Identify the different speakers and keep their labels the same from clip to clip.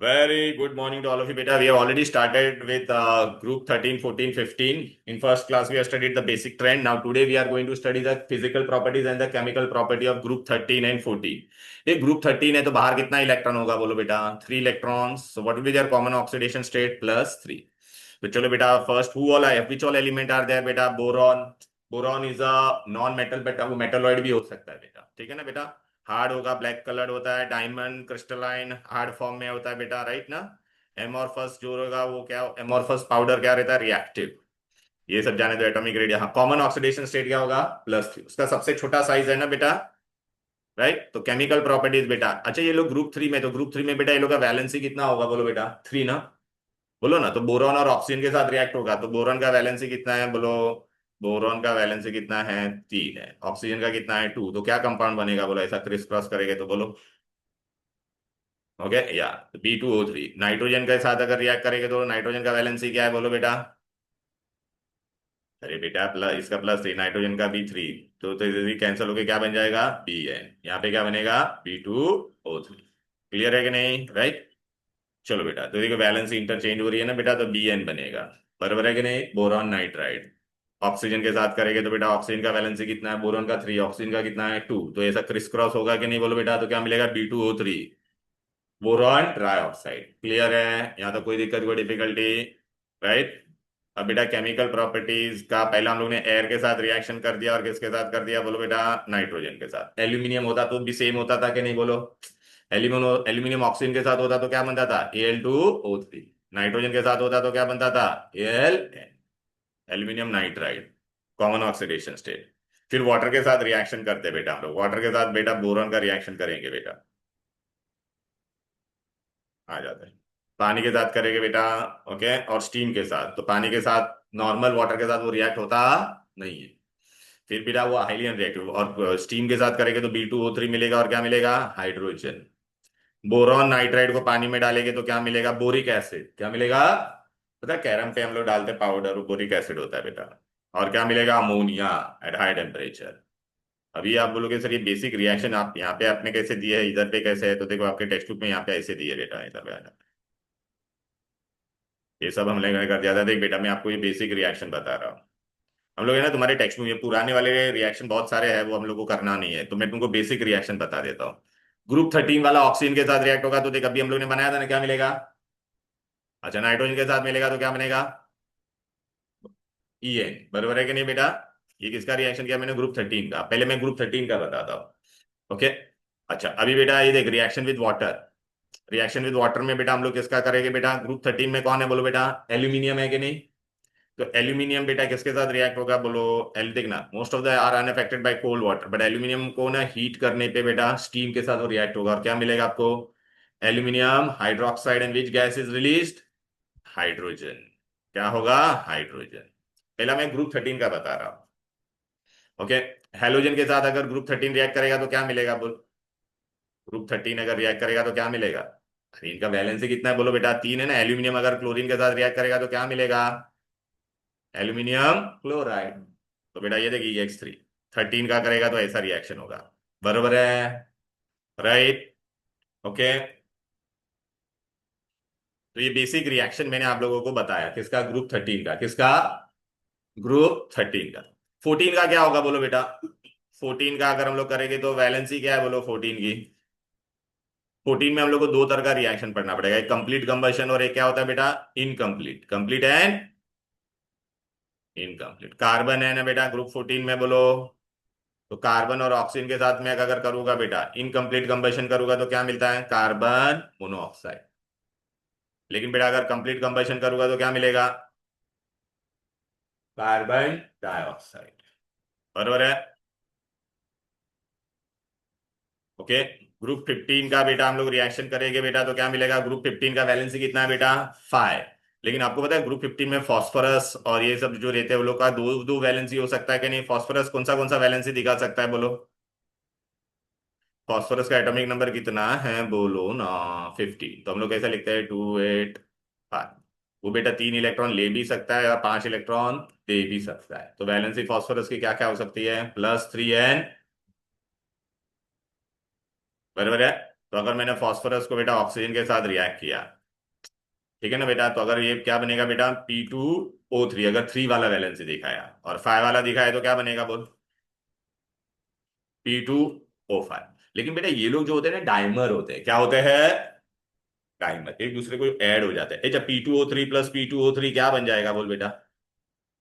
Speaker 1: Very good morning to all of you, beta. We have already started with group 13, 14, 15. In first class, we have studied the basic trend. Now, today we are going to study the physical properties and the chemical property of group 13 and 14. ये group 13 है तो बाहर कितना electron होगा बोलो बेटा 3 electrons. So what will be their common oxidation state? +3. तो चलो बेटा first who all are which all element are there बेटा boron. Boron is a non metal बेटा, वो मेटलॉइड भी हो सकता है बेटा, ठीक है ना बेटा. हार्ड होगा, ब्लैक कलर्ड होता है, डायमंड क्रिस्टलाइन हार्ड फॉर्म में होता है बेटा, राइट ना. एमोर्फस जो होगा वो क्या, एमोर्फस पाउडर क्या रहता है, रिएक्टिव. ये सब जाने दो, एटॉमिक रेडियस. हाँ, कॉमन ऑक्सीडेशन स्टेट क्या होगा, +3. उसका सबसे छोटा साइज है ना बेटा, राइट. तो केमिकल प्रॉपर्टीज बेटा, अच्छा ये लोग ग्रुप 3 में, तो ग्रुप 3 में बेटा ये लोग का वैलेंसी कितना होगा बोलो बेटा, 3 ना. बोलो ना, तो बोरॉन और ऑक्सीजन के साथ रिएक्ट होगा, तो बोरॉन का वैलेंसी कितना है बोलो. बोरॉन का वैलेंसी कितना है, 3 है. ऑक्सीजन का कितना है, 2. तो क्या कंपाउंड बनेगा बोलो, ऐसा क्रिस क्रॉस करेंगे तो बोलो. ओके या B2O3 नाइट्रोजन के साथ अगर रिएक्ट करेंगे तो नाइट्रोजन का वैलेंसी क्या है बोलो बेटा. अरे बेटा प्लस, इसका +3, नाइट्रोजन का B3. तो कैंसिल होके क्या बन जाएगा, Bn. यहाँ पे क्या बनेगा, B2O3. क्लियर है कि नहीं, राइट. चलो बेटा, तो देखो वैलेंसी इंटरचेंज हो रही है ना बेटा, तो Bn बनेगा. बराबर है कि नहीं, बोरॉन नाइट्राइड. ऑक्सीजन के साथ करेंगे तो बेटा ऑक्सीजन का वैलेंसी कितना है, बोरॉन का 3, ऑक्सीजन का कितना है, 2. तो ऐसा क्रिस क्रॉस होगा कि नहीं बोलो बेटा, तो क्या मिलेगा, B2O3. Boron trioxide. क्लियर है, यहाँ तो कोई दिक्कत कोई डिफिकल्टी, राइट. अब बेटा केमिकल प्रॉपर्टीज का पहला हम लोग ने एयर के साथ रिएक्शन कर दिया, और किसके साथ कर दिया बोलो बेटा, नाइट्रोजन के साथ. एल्यूमिनियम होता तो भी सेम होता था कि नहीं बोलो. एल्यूमिनियम एल्यूमिनियम ऑक्सीजन के साथ होता तो क्या बनता था, Al2O3. नाइट्रोजन के साथ होता तो क्या बनता था, Al. Aluminium nitride, common oxidation state. फिर वाटर के साथ रिएक्शन करते हैं बेटा हम लोग, वाटर के साथ बेटा बोरॉन का रिएक्शन करेंगे बेटा. आ जाता है. पानी के साथ करेंगे बेटा. ओके, और स्टीम के साथ, तो पानी के साथ नॉर्मल वाटर के साथ वो रिएक्ट होता नहीं है. फिर बेटा वो हाईली अनरिएक्टिव, और स्टीम के साथ करेंगे तो B2O3 मिलेगा, और क्या मिलेगा, हाइड्रोजन. बोरॉन नाइट्राइड को पानी में डालेंगे तो क्या मिलेगा, बोरिक एसिड. क्या मिलेगा, पता है कैरम पे हम लोग डालते हैं पाउडर, वो बोरिक एसिड होता है बेटा. और क्या मिलेगा, अमोनिया एट हाई टेम्परेचर. अभी आप बोलोगे सर ये बेसिक रिएक्शन आप यहाँ पे आपने कैसे दिए है, इधर पे कैसे है, तो देखो आपके टेक्स्ट बुक में यहाँ पे ऐसे दिए बेटा, इधर पे ये सब हम लोगों ने कर दिया था. देख बेटा मैं आपको ये बेसिक रिएक्शन बता रहा हूँ. हम लोग है ना तुम्हारे टेक्स्ट में ये पुराने वाले रिएक्शन बहुत सारे हैं, वो हम लोग को करना नहीं है, तो मैं तुमको बेसिक रिएक्शन बता देता हूँ. ग्रुप 13 वाला ऑक्सीजन के साथ रिएक्ट होगा, तो देख अभी हम लोग ने बनाया था ना, क्या मिलेगा. अच्छा, नाइट्रोजन के साथ मिलेगा तो क्या बनेगा, En. बराबर है कि नहीं बेटा. ये किसका रिएक्शन किया मैंने, ग्रुप 13 का. पहले मैं ग्रुप 13 का बताता हूँ. ओके. अच्छा अभी बेटा ये देख, reaction with water. Reaction with water में बेटा हम लोग किसका करेंगे बेटा, ग्रुप 13 में कौन है बोलो बेटा, एल्यूमिनियम है कि नहीं. तो एल्यूमिनियम बेटा किसके साथ रिएक्ट होगा बोलो, एल देखना, most of the are unaffected by cold water, but aluminium को ना हीट करने पे बेटा स्टीम के साथ वो रिएक्ट होगा, और क्या मिलेगा आपको, aluminium hydroxide. And which gas is released, hydrogen. क्या होगा, हाइड्रोजन. पहला मैं ग्रुप 13 का बता रहा हूं. ओके. हेलोजन के साथ अगर ग्रुप 13 रिएक्ट करेगा तो क्या मिलेगा बोल. ग्रुप 13 अगर रिएक्ट करेगा तो क्या मिलेगा. अरे इनका वैलेंसी कितना है बोलो बेटा, 3 है ना. एल्यूमिनियम अगर क्लोरीन के साथ रिएक्ट करेगा तो क्या मिलेगा, एल्यूमिनियम क्लोराइड. तो बेटा ये देखिए X3. 13 का करेगा तो ऐसा रिएक्शन होगा. बरोबर है, राइट. ओके. तो ये बेसिक रिएक्शन मैंने आप लोगों को बताया, किसका, ग्रुप 13 का. किसका, ग्रुप 13 का. 14 का क्या होगा बोलो बेटा. 14 का अगर हम लोग करेंगे तो वैलेंसी क्या है बोलो 14 की. 14 में हम लोग को दो तरह का रिएक्शन पढ़ना पड़ेगा, एक कंप्लीट कंबशन और एक क्या होता है बेटा, incomplete. Complete and incomplete. Carbon है ना बेटा ग्रुप 14 में बोलो. तो कार्बन और ऑक्सीजन के साथ में अगर करूंगा बेटा इनकम्प्लीट कंबशन करूंगा तो क्या मिलता है, कार्बन मोनोऑक्साइड. लेकिन बेटा अगर कंप्लीट कंबशन करूंगा तो क्या मिलेगा, कार्बन डाइऑक्साइड. बरोबर है. ओके. ग्रुप 15 का बेटा हम लोग रिएक्शन करेंगे बेटा, तो क्या मिलेगा, ग्रुप 15 का वैलेंसी कितना है बेटा, 5. लेकिन आपको पता है ग्रुप 15 में फॉस्फोरस और ये सब जो रहते हैं वो लोग का दो दो वैलेंसी हो सकता है कि नहीं. फॉस्फोरस कौन सा वैलेंसी दिखा सकता है बोलो. फॉस्फोरस का एटॉमिक नंबर कितना है बोलो ना, 15. तो हम लोग कैसे लिखते हैं, 2, 8, 5. वो बेटा 3 इलेक्ट्रॉन ले भी सकता है और 5 इलेक्ट्रॉन दे भी सकता है. तो वैलेंसी फॉस्फोरस की क्या क्या हो सकती है, +3 एन. बराबर है. तो अगर मैंने फास्फोरस को बेटा ऑक्सीजन के साथ रिएक्ट किया, ठीक है ना बेटा, तो अगर ये क्या बनेगा बेटा, P2O3, अगर 3 वाला वैलेंसी दिखाया और 5 वाला दिखाया तो क्या बनेगा बोल, P2O5। लेकिन बेटा ये लोग जो होते हैं ना डाइमर होते हैं, क्या होते हैं, डाइमर, एक दूसरे को ऐड हो जाते हैं। जब P2O3 प्लस P2O3 क्या बन जाएगा बोल बेटा,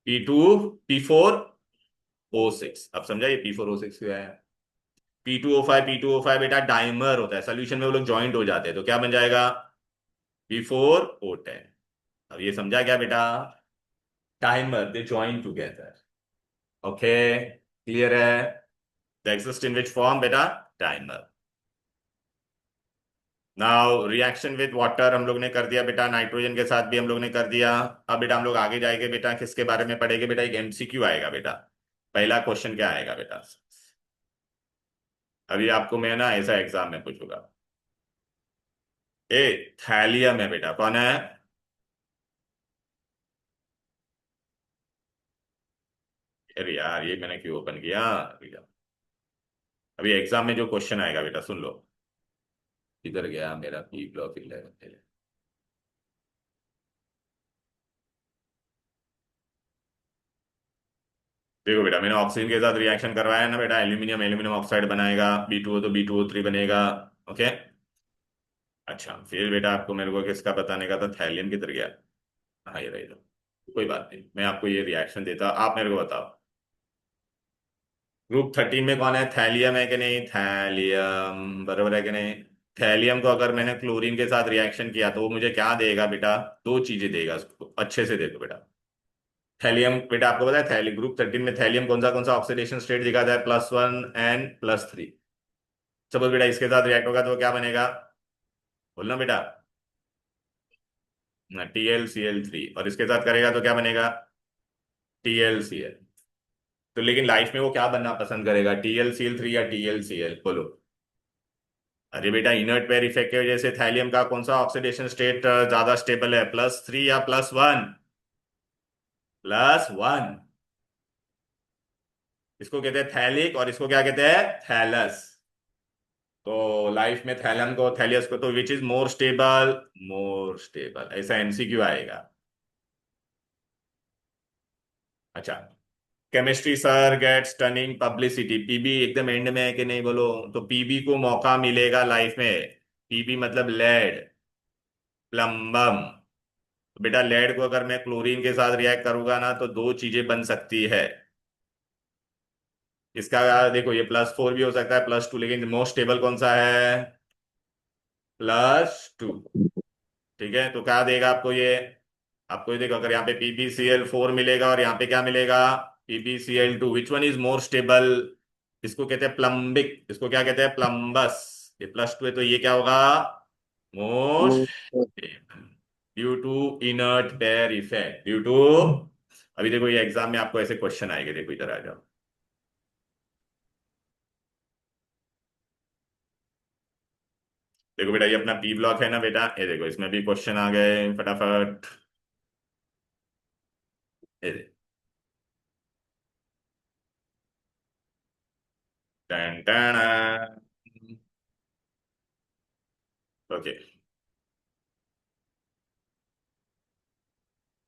Speaker 1: P4O6। अब समझा ये P4O6 क्या है। P2O5 बेटा डाइमर होता है, सोल्यूशन में वो लोग ज्वाइंट हो जाते हैं, तो क्या बन जाएगा, P4O10। अब ये समझा क्या बेटा, dimer they join together. Okay, clear है। The exist in which form बेटा, dimer. Now reaction with water हम लोग ने कर दिया बेटा, नाइट्रोजन के साथ भी हम लोग ने कर दिया। अब बेटा हम लोग आगे जाएंगे बेटा, किसके बारे में पढ़ेंगे बेटा, एक एमसीक्यू आएगा बेटा। पहला क्वेश्चन क्या आएगा बेटा, अभी आपको मैं ना ऐसा एग्जाम में पूछूंगा। ए, थैलियम है बेटा, कौन है, अरे यार ये मैंने क्यों ओपन किया, अभी एग्जाम में जो क्वेश्चन आएगा बेटा सुन लो। किधर गया मेरा पी ब्लॉक 11। देखो बेटा मैंने ऑक्सीजन के साथ रिएक्शन करवाया है ना बेटा, एल्यूमिनियम एल्यूमिनियम ऑक्साइड बनाएगा, B2O तो B2O3 बनेगा। ओके, अच्छा फिर बेटा आपको मेरे को किसका बताने का था, थैलियम किधर गया, हाँ ये रही, कोई बात नहीं, मैं आपको ये रिएक्शन देता, आप मेरे को बताओ। ग्रुप 13 में कौन है, थैलियम है कि नहीं, थैलियम बराबर है कि नहीं। थैलियम को अगर मैंने क्लोरीन के साथ रिएक्शन किया तो वो मुझे क्या देगा बेटा, दो चीजें देगा, उसको अच्छे से देखो बेटा। थैलियम बेटा आपको पता है, थैली ग्रुप 13 में थैलियम कौन सा ऑक्सीडेशन स्टेट दिखाता है, +1 एंड +3। सपोज बेटा इसके साथ रिएक्ट होगा तो क्या बनेगा, बोलना बेटा, TlCl3, और इसके साथ करेगा तो क्या बनेगा, TlCl। तो लेकिन लाइफ में वो क्या बनना पसंद करेगा, TlCl3 या TlCl बोलो। अरे बेटा इनर्ट पेयर इफेक्ट की वजह से थैलियम का कौन सा ऑक्सीडेशन स्टेट ज्यादा स्टेबल है, +3 या +1, +1। इसको कहते हैं थैलिक और इसको क्या कहते हैं, थैलस। तो लाइफ में थैलम को थैलियस को, तो which is more stable, more stable, ऐसा एमसीक्यू आएगा। अच्छा, chemistry sir gets turning publicity, Pb एकदम एंड में है कि नहीं बोलो, तो पीबी को मौका मिलेगा लाइफ में। पीबी मतलब लेड, प्लम्बम। बेटा लेड को अगर मैं क्लोरीन के साथ रिएक्ट करूंगा ना तो दो चीजें बन सकती है। इसका देखो ये +4 भी हो सकता है, +2, लेकिन मोस्ट स्टेबल कौन सा है, +2। ठीक है, तो क्या देगा आपको ये, आपको ये देखो अगर यहाँ पे PbCl4 मिलेगा और यहाँ पे क्या मिलेगा, PbCl2, which one is more stable. इसको कहते हैं प्लम्बिक, इसको क्या कहते हैं, प्लम्बस। ये +2 है तो ये क्या होगा, most stable, due to inert pair effect, due to. अभी देखो ये एग्जाम में आपको ऐसे क्वेश्चन आएंगे, देखो इधर आ जाओ। देखो बेटा ये अपना पी ब्लॉक है ना बेटा, ये देखो इसमें भी क्वेश्चन आ गए फटाफट। ये देखो, टन टन। ओके,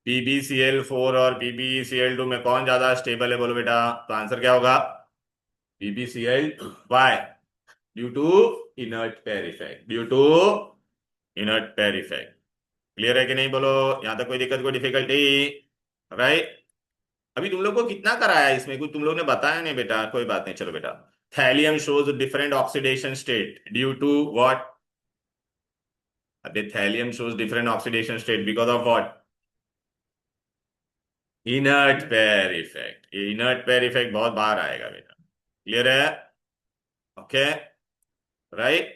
Speaker 1: PbCl4 और PbCl2 में कौन ज्यादा स्टेबल है बोलो बेटा, तो आंसर क्या होगा, PbCl। Why, due to inert pair effect, due to inert pair effect. Clear है कि नहीं बोलो, यहां तक कोई दिक्कत कोई डिफिकल्टी, राइट। अभी तुम लोग को कितना कराया है इसमें, कुछ तुम लोग ने बताया नहीं बेटा, कोई बात नहीं, चलो बेटा। Thallium shows different oxidation state due to what, अबे thallium shows different oxidation state because of what, inert pair effect. ये इनर्ट पेयर इफेक्ट बहुत बार आएगा बेटा, क्लियर है, ओके, राइट।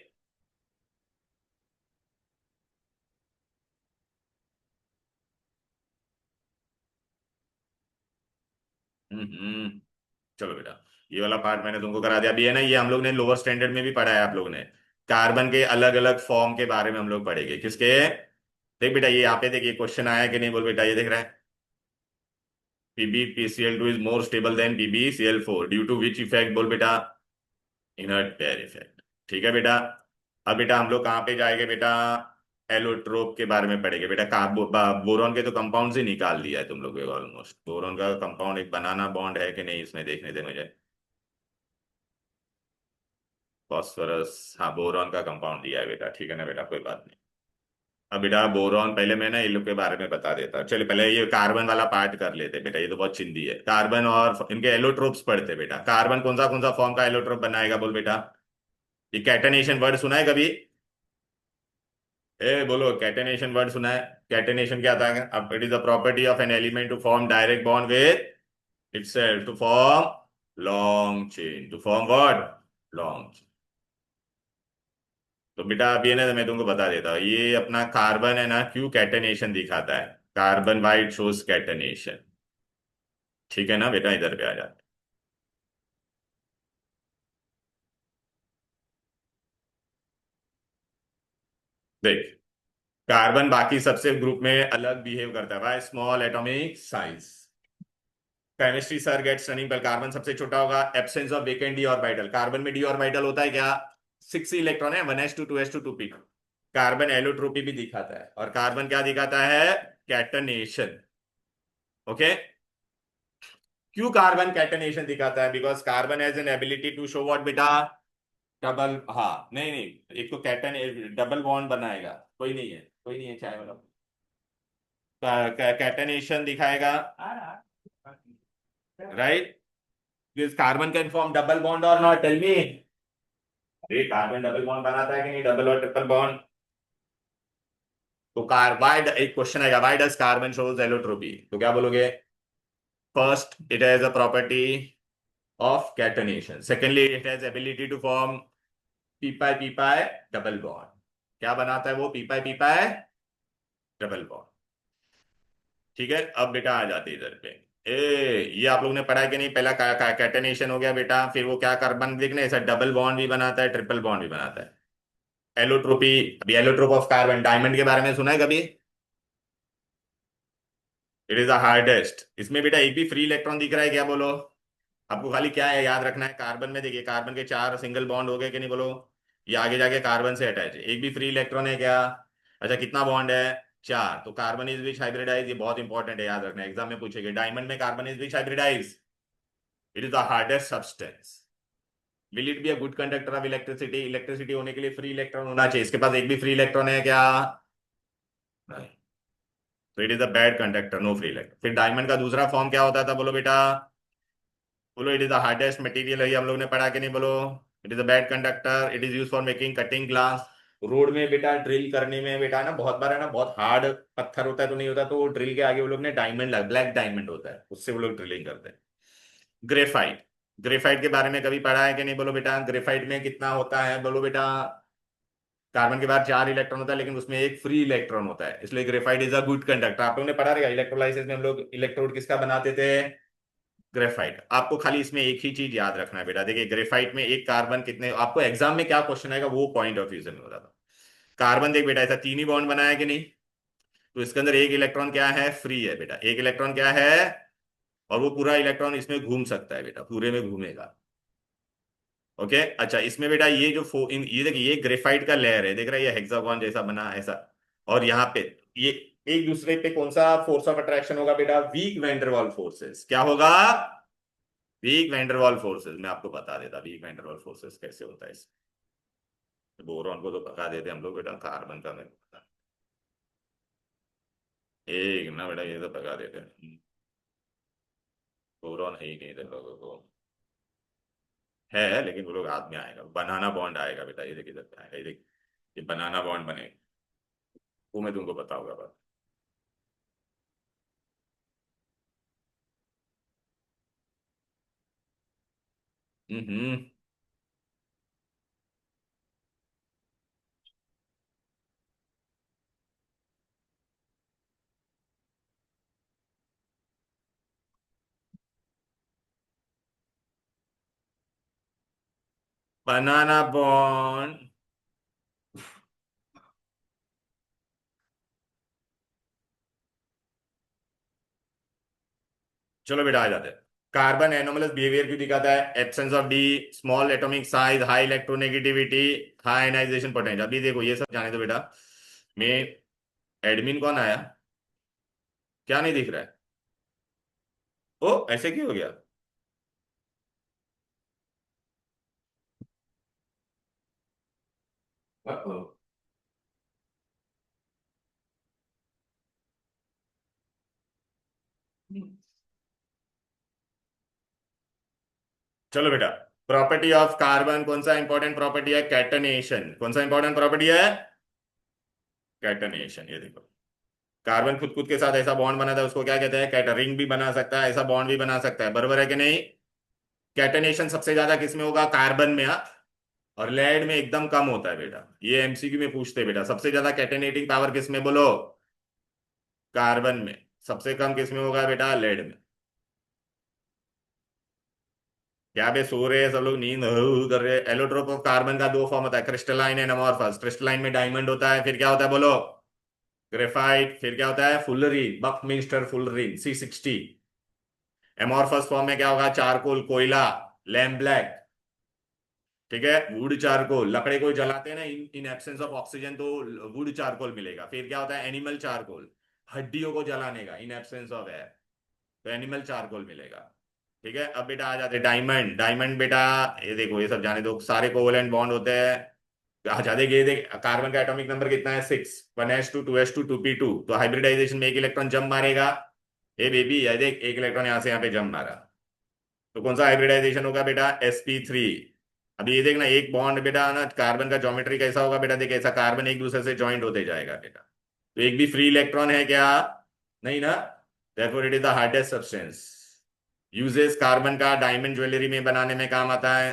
Speaker 1: चलो बेटा, ये वाला पार्ट मैंने तुमको करा दिया, अभी है ना, ये हम लोग ने लोअर स्टैंडर्ड में भी पढ़ा है आप लोग ने। कार्बन के अलग अलग फॉर्म के बारे में हम लोग पढ़ेंगे, किसके, देख बेटा ये यहाँ पे देखिए क्वेश्चन आया कि नहीं बोल बेटा, ये देख रहा है, PbPcl2 is more stable than PbCl4 due to which effect बोल बेटा, इनर्ट पेयर इफेक्ट। ठीक है बेटा, अब बेटा हम लोग कहाँ पे जाएंगे बेटा, एलोट्रोप के बारे में पढ़ेंगे बेटा। बोरॉन के तो कंपाउंड ही निकाल दिया है तुम लोग ऑलमोस्ट। बोरॉन का कंपाउंड एक बनाना बॉन्ड है कि नहीं इसमें देखने दे मुझे। फॉस्फोरस, हाँ बोरॉन का कंपाउंड दिया है बेटा, ठीक है ना बेटा, कोई बात नहीं। अब बेटा बोरॉन पहले मैं ना इन लोग के बारे में बता देता, चलिए पहले ये कार्बन वाला पार्ट कर लेते बेटा, ये तो बहुत चिंदी है। कार्बन और इनके एलोट्रोप्स पढ़ते बेटा। कार्बन कौन सा फॉर्म का एलोट्रोप बनाएगा बोल बेटा। ये कैटेनेशन वर्ड सुना है कभी? ए बोलो, कैटेनेशन वर्ड सुना है? कैटेनेशन क्या था? अब it is the property of an element to form direct bond with itself, to form long chain, to form what, long. तो बेटा अब ये ना मैं तुमको बता देता हूँ, ये अपना कार्बन है ना, क्यों कैटेनेशन दिखाता है। Carbon white shows catenation. ठीक है ना बेटा, इधर पे आ जाते। देख, कार्बन बाकी सबसे ग्रुप में अलग बिहेव करता है, by small atomic size. Chemistry sir gets running, पर कार्बन सबसे छोटा होगा। Absence of vacant d orbital, carbon में डी ऑर्बिटल होता है क्या? 6 इलेक्ट्रॉन है, 1s2 2s2 2p। Carbon allotropy भी दिखाता है, और कार्बन क्या दिखाता है? कैटनेशन। ओके। क्यों कार्बन कैटनेशन दिखाता है? Because carbon has an ability to show what बेटा, डबल, हाँ नहीं नहीं, एक तो कैटन डबल बॉन्ड बनाएगा, कोई नहीं है, कोई नहीं है चाहे वाला, कैटनेशन दिखाएगा, right. This carbon can form double bond और नॉट, टेल मी। अरे कार्बन डबल बॉन्ड बनाता है कि नहीं, डबल और ट्रिपल बॉन्ड? तो कार वाई, एक क्वेश्चन आएगा, why does carbon shows allotropy, तो क्या बोलोगे? First, it has a property of catenation. Secondly, it has ability to form p pi double bond. क्या बनाता है वो पी पाई डबल बॉन्ड? ठीक है। अब बेटा आ जाते इधर पे। ए, ये आप लोग ने पढ़ा है कि नहीं? पहला कैटेनेशन हो गया बेटा, फिर वो क्या कार्बन देखने ऐसा डबल बॉन्ड भी बनाता है, ट्रिपल बॉन्ड भी बनाता है। एलोट्रोपी, अभी एलोट्रोप ऑफ कार्बन, डायमंड के बारे में सुना है कभी? It is the hardest. इसमें बेटा एक भी फ्री इलेक्ट्रॉन दिख रहा है क्या बोलो? आपको खाली क्या है याद रखना है, कार्बन में देखिए, कार्बन के 4 सिंगल बॉन्ड हो गए कि नहीं बोलो। ये आगे जाके कार्बन से अटैच है, एक भी फ्री इलेक्ट्रॉन है क्या? अच्छा, कितना बॉन्ड है? 4। तो कार्बन इज विच हाइब्रिडाइज, ये बहुत इंपॉर्टेंट है, याद रखना, एग्जाम में पूछेगा। डायमंड में carbon is which hybridize? It is the hardest substance. Will it be a good conductor of electricity? Electricity होने के लिए फ्री इलेक्ट्रॉन होना चाहिए, इसके पास एक भी फ्री इलेक्ट्रॉन है क्या? नहीं। तो it is a bad conductor, no free electron. फिर डायमंड का दूसरा फॉर्म क्या होता था बोलो बेटा? बोलो, it is the hardest material है, हम लोग ने पढ़ा कि नहीं बोलो? It is a bad conductor, it is use for making cutting glass. Road में बेटा ड्रिल करने में बेटा ना, बहुत बार है ना, बहुत हार्ड पत्थर होता है तो नहीं होता, तो वो ड्रिल के आगे वो लोग ने डायमंड, ब्लैक डायमंड होता है, उससे वो लोग ड्रिलिंग करते हैं। ग्रेफाइट, ग्रेफाइट के बारे में कभी पढ़ा है कि नहीं बोलो बेटा? ग्रेफाइट में कितना होता है बोलो बेटा? कार्बन के बाद 4 इलेक्ट्रॉन होता है, लेकिन उसमें एक फ्री इलेक्ट्रॉन होता है, इसलिए graphite is a good conductor. आप लोगों ने पढ़ा रहेगा इलेक्ट्रोलाइसिस में, हम लोग इलेक्ट्रोड किसका बनाते थे? ग्रेफाइट। आपको खाली इसमें एक ही चीज याद रखना है बेटा, देखिए ग्रेफाइट में एक कार्बन कितने, आपको एग्जाम में क्या क्वेश्चन आएगा वो पॉइंट ऑफ व्यू से मैं बताता हूँ। कार्बन देख बेटा, ऐसा 3 ही बॉन्ड बनाया कि नहीं? तो इसके अंदर एक इलेक्ट्रॉन क्या है? फ्री है बेटा, एक इलेक्ट्रॉन क्या है? और वो पूरा इलेक्ट्रॉन इसमें घूम सकता है बेटा, पूरे में घूमेगा। ओके। अच्छा, इसमें बेटा ये जो ये देखिए, ये ग्रेफाइट का लेयर है, देख रहा है ये हेक्सागोन जैसा बना है ऐसा। और यहाँ पे ये एक दूसरे पे कौन सा फोर्स ऑफ अट्रैक्शन होगा बेटा? Weak van der Waals forces. क्या होगा? Weak van der Waals forces. मैं आपको बता देता वीक वैंडरवाल फोर्सेस कैसे होता है इसमें। बोरॉन को तो पका देते हम लोग बेटा, कार्बन का मेरे को पता। एक ना बेटा, ये तो पका देते हैं। बोरॉन है ही नहीं थे लोगों को। है लेकिन वो लोग हाथ में आएगा, बनाना बॉन्ड आएगा बेटा, ये देखिए इधर पे आएगा, ये देखिए, ये बनाना बॉन्ड बनेगा। वो मैं तुमको बताऊंगा बात। हम्म। बनाना बॉन्ड। चलो बेटा आ जाते हैं। कार्बन एनोमलस बिहेवियर क्यों दिखाता है? Absence of d, small atomic size, high electronegativity, high ionisation potential. अभी देखो ये सब जाने दो बेटा। मैं एडमिन कौन आया? क्या नहीं दिख रहा है? ओ ऐसे क्यों हो गया? Uh-oh. चलो बेटा, प्रॉपर्टी ऑफ कार्बन कौन सा इंपॉर्टेंट प्रॉपर्टी है? कैटनेशन। कौन सा इंपॉर्टेंट प्रॉपर्टी है? कैटनेशन। ये देखो, कार्बन खुद खुद के साथ ऐसा बॉन्ड बनाता है, उसको क्या कहते हैं? कैटरिंग भी बना सकता है, ऐसा बॉन्ड भी बना सकता है, बरोबर है कि नहीं? कैटनेशन सबसे ज्यादा किस में होगा? कार्बन में, हाँ। और लेड में एकदम कम होता है बेटा। ये एमसीक्यू में पूछते हैं बेटा, सबसे ज्यादा कैटेनेटिंग पावर किस में बोलो? कार्बन में। सबसे कम किस में होगा बेटा? लेड में। क्या बे सो रहे हैं सब लोग, नींद कर रहे हैं? एलोट्रोप ऑफ कार्बन का दो फॉर्म होता है, क्रिस्टलाइन एंड अमॉर्फस। क्रिस्टलाइन में डायमंड होता है, फिर क्या होता है बोलो? ग्रेफाइट। फिर क्या होता है? Fullerene, Buckminster fullerene C60। Amorphous form में क्या होगा? चारकोल, कोयला, लैम्प ब्लैक। ठीक है, वुड चारकोल। लकड़ी को जलाते हैं ना, इन इन एब्सेंस ऑफ ऑक्सीजन, तो वुड चारकोल मिलेगा। फिर क्या होता है? एनिमल चारकोल, हड्डियों को जलाने का, इन एब्सेंस ऑफ एयर, तो एनिमल चारकोल मिलेगा। ठीक है, अब बेटा आ जाते हैं डायमंड। डायमंड बेटा, ये देखो ये सब जाने दो, सारे कोवलेंट बॉन्ड होते हैं। आ जाते, ये देख कार्बन का एटॉमिक नंबर कितना है? 6। 1s2 2s2 2p2, तो हाइब्रिडाइजेशन में एक इलेक्ट्रॉन जंप मारेगा। ए बेबी, ये देख एक इलेक्ट्रॉन यहां से यहाँ पे जंप मारा, तो कौन सा हाइब्रिडाइजेशन होगा बेटा? sp3। अभी ये देखना, एक बॉन्ड बेटा ना, कार्बन का ज्योमेट्री कैसा होगा बेटा? देख ऐसा, कार्बन एक दूसरे से ज्वाइंट होते जाएगा बेटा, तो एक भी फ्री इलेक्ट्रॉन है क्या? नहीं ना। therefore it is the hardest substance। Uses, carbon का डायमंड ज्वेलरी में बनाने में काम आता है।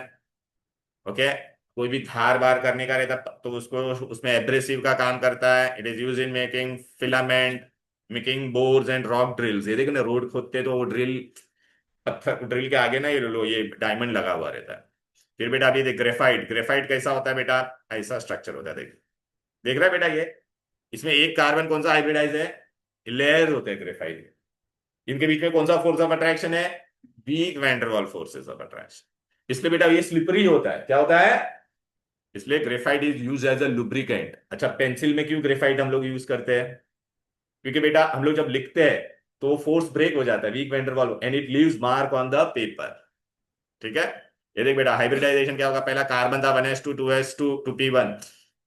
Speaker 1: ओके, कोई भी धार बार करने का रहता तो उसको, उसमें एब्रेसिव का काम करता है। It is use in making filament, making bores and rock drills. ये देखो ना, रोड खोदते तो वो ड्रिल, पत्थर ड्रिल के आगे ना ये डायमंड लगा हुआ रहता है। फिर बेटा अभी देख ग्रेफाइट। ग्रेफाइट कैसा होता है बेटा? ऐसा स्ट्रक्चर होता है, देख। देख रहा है बेटा ये? इसमें एक कार्बन कौन सा हाइब्रिडाइज है? लेयर होते हैं ग्रेफाइट के। इनके बीच में कौन सा फोर्स ऑफ अट्रैक्शन है? Weak van der Waals forces of attraction. इसलिए बेटा ये स्लिपरी होता है। क्या होता है? इसलिए graphite is use as a lubricant. अच्छा, पेंसिल में क्यों ग्रेफाइट हम लोग यूज करते हैं? क्योंकि बेटा हम लोग जब लिखते हैं तो फोर्स ब्रेक हो जाता है, weak van der Waals, and it leaves mark on the paper. ठीक है, ये देख बेटा, हाइब्रिडाइजेशन क्या होगा? पहला कार्बन था 1s2 2s2 2p1,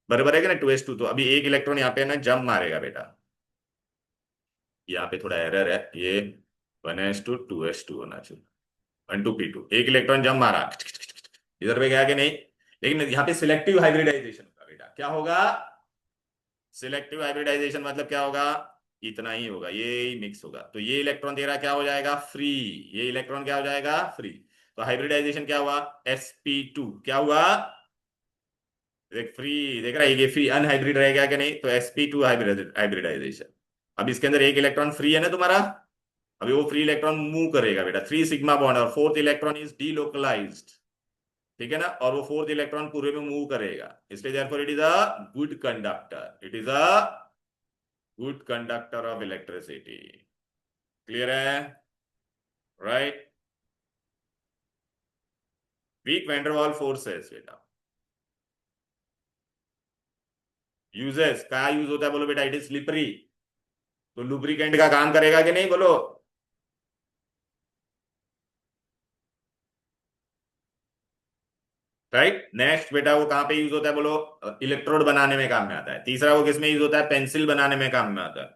Speaker 1: बराबर है कि ना? 2s2, तो अभी एक इलेक्ट्रॉन यहाँ पे ना जंप मारेगा बेटा। यहाँ पे थोड़ा एरर है, ये 1s2 2s2 होना चाहिए, 1 2p2। एक इलेक्ट्रॉन जंप मारा, इधर पे गया कि नहीं? लेकिन यहाँ पे सिलेक्टिव हाइब्रिडाइजेशन होगा बेटा। क्या होगा? सिलेक्टिव हाइब्रिडाइजेशन मतलब क्या होगा? इतना ही होगा, ये ही मिक्स होगा, तो ये इलेक्ट्रॉन तेरा क्या हो जाएगा? फ्री। ये इलेक्ट्रॉन क्या हो जाएगा? फ्री। तो हाइब्रिडाइजेशन क्या हुआ? sp2 क्या हुआ? देख फ्री, देख रहा है ये फ्री, अनहाइब्रिड रह गया कि नहीं? तो sp2 हाइब्रिडाइजेशन। अब इसके अंदर एक इलेक्ट्रॉन फ्री है ना तुम्हारा, अभी वो फ्री इलेक्ट्रॉन मूव करेगा बेटा, 3 सिग्मा बॉन्ड, और फोर्थ इलेक्ट्रॉन इज डीलोकलाइज्ड। ठीक है ना, और वो फोर्थ इलेक्ट्रॉन पूरे में मूव करेगा, इसलिए therefore it is a good conductor. It is a good conductor of electricity. Clear है? राइट। वीक वैंडरवाल फोर्सेस बेटा, यूजेस क्या यूज होता है बोलो बेटा? इट इज स्लिपरी, तो लुब्रिकेंट का काम करेगा कि नहीं बोलो? राइट। नेक्स्ट बेटा, वो कहाँ पे यूज होता है बोलो? इलेक्ट्रोड बनाने में काम में आता है। तीसरा, वो किसमें यूज होता है? पेंसिल बनाने में काम में आता है।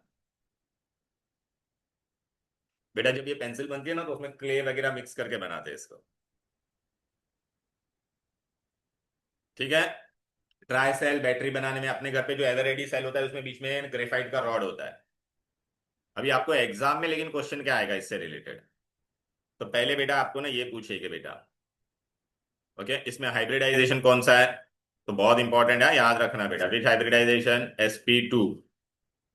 Speaker 1: बेटा जब ये पेंसिल बनती है ना, तो उसमें क्ले वगैरह मिक्स करके बनाते हैं इसको। ठीक है, ट्राई सेल बैटरी बनाने में, अपने घर पे जो एवरेडी सेल होता है उसमें बीच में ग्रेफाइट का रॉड होता है। अभी आपको एग्जाम में लेकिन क्वेश्चन क्या आएगा इससे रिलेटेड? तो पहले बेटा आपको ना ये पूछेगा बेटा, ओके, इसमें हाइब्रिडाइजेशन कौन सा है? तो बहुत इंपॉर्टेंट है, याद रखना बेटा। Which hybridisation? sp2।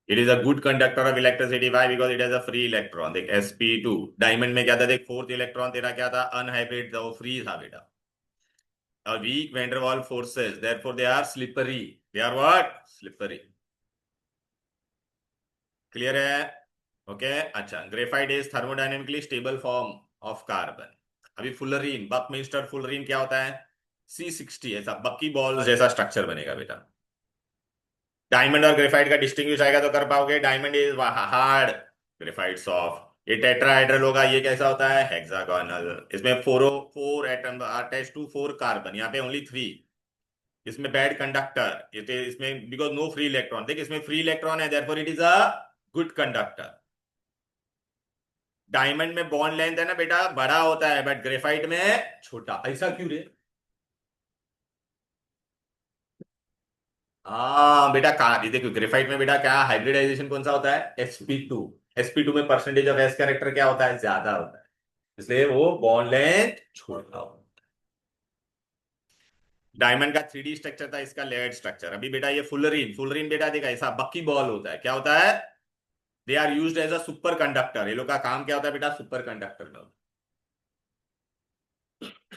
Speaker 1: It is a good conductor of electricity. Why? Because it has a free electron. देख sp2, डायमंड में क्या था? देख फोर्थ इलेक्ट्रॉन तेरा क्या था? अनहाइब्रिड था, वो फ्री था बेटा। और weak van der Waals forces, therefore they are slippery. They are what? Slippery. Clear है? ओके। अच्छा, graphite is thermodynamically stable form. Of carbon. अभी फुलरीन, बकमिंस्टर फुलरीन क्या होता है? C60, ऐसा बक्की बॉल जैसा स्ट्रक्चर बनेगा बेटा। डायमंड और ग्रेफाइट का डिस्टिंग्विश आएगा तो कर पाओगे। Diamond is hard, graphite soft. ये टेट्राहेड्रल होगा, ये कैसा होता है? हेक्सागोनल। इसमें four atom attach to four carbon, यहाँ पे ओनली थ्री। इसमें बैड कंडक्टर, ये तो इसमें बिकॉज नो फ्री इलेक्ट्रॉन। देख इसमें फ्री इलेक्ट्रॉन है, therefore it is a good conductor. Diamond में बॉन्ड लेंथ है ना बेटा बड़ा होता है, बट ग्रेफाइट में छोटा। ऐसा क्यों रे? हाँ बेटा, कहा देखो ग्रेफाइट में बेटा क्या हाइब्रिडाइजेशन कौन सा होता है? sp2। sp2 में परसेंटेज ऑफ s कैरेक्टर क्या होता है? ज्यादा होता है, इसलिए वो बॉन्ड लेंथ छोटा होता है। डायमंड का 3D स्ट्रक्चर था, इसका लेयर्ड स्ट्रक्चर। अभी बेटा ये फुलरीन, फुलरीन बेटा देखा ऐसा बक्की बॉल होता है, क्या होता है? They are used as a super conductor. ये लोग का काम क्या होता है बेटा? सुपर कंडक्टर का।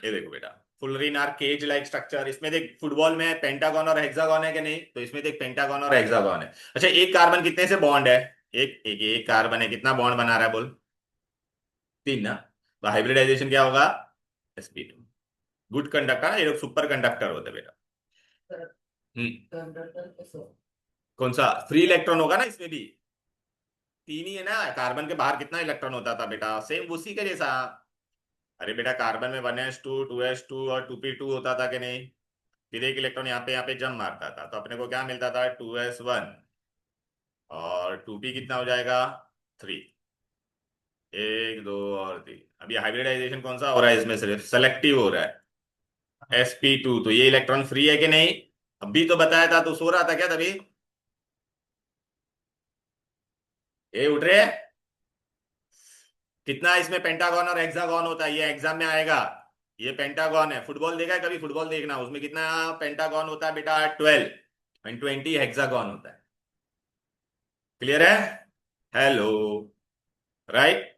Speaker 1: ये देखो बेटा, fullerene are cage like structure. इसमें देख फुटबॉल में पेंटागन और हेक्सागन है कि नहीं? तो इसमें देख पेंटागन और हेक्सागन है। अच्छा, एक कार्बन कितने से बॉन्ड है? एक कार्बन है, कितना बॉन्ड बना रहा है बोल? तीन ना। तो हाइब्रिडाइजेशन क्या होगा? sp2। गुड कंडक्टर, ये लोग सुपर कंडक्टर होते हैं बेटा। हम्म। कौन सा फ्री इलेक्ट्रॉन होगा ना इसमें भी? तीन ही है ना, कार्बन के बाहर कितना इलेक्ट्रॉन होता था बेटा? सेम उसी के जैसा। अरे बेटा, कार्बन में 1s2 2s2 और 2p2 होता था कि नहीं? फिर एक इलेक्ट्रॉन यहाँ पे जम मारता था, तो अपने को क्या मिलता था? 2s1। और 2p कितना हो जाएगा? 3। एक दो और तीन। अभी हाइब्रिडाइजेशन कौन सा हो रहा है इसमें? सिर्फ सेलेक्टिव हो रहा है। sp2, तो ये इलेक्ट्रॉन फ्री है कि नहीं? अभी तो बताया था, तो सो रहा था क्या तभी? ये उठ रहे? कितना इसमें पेंटागन और हेक्सागन होता है? ये एग्जाम में आएगा। ये पेंटागन है, फुटबॉल देखा है कभी? फुटबॉल देखना, उसमें कितना पेंटागन होता है बेटा? 12 एंड 20 हेक्सागन होता है। क्लियर है? Hello. Right.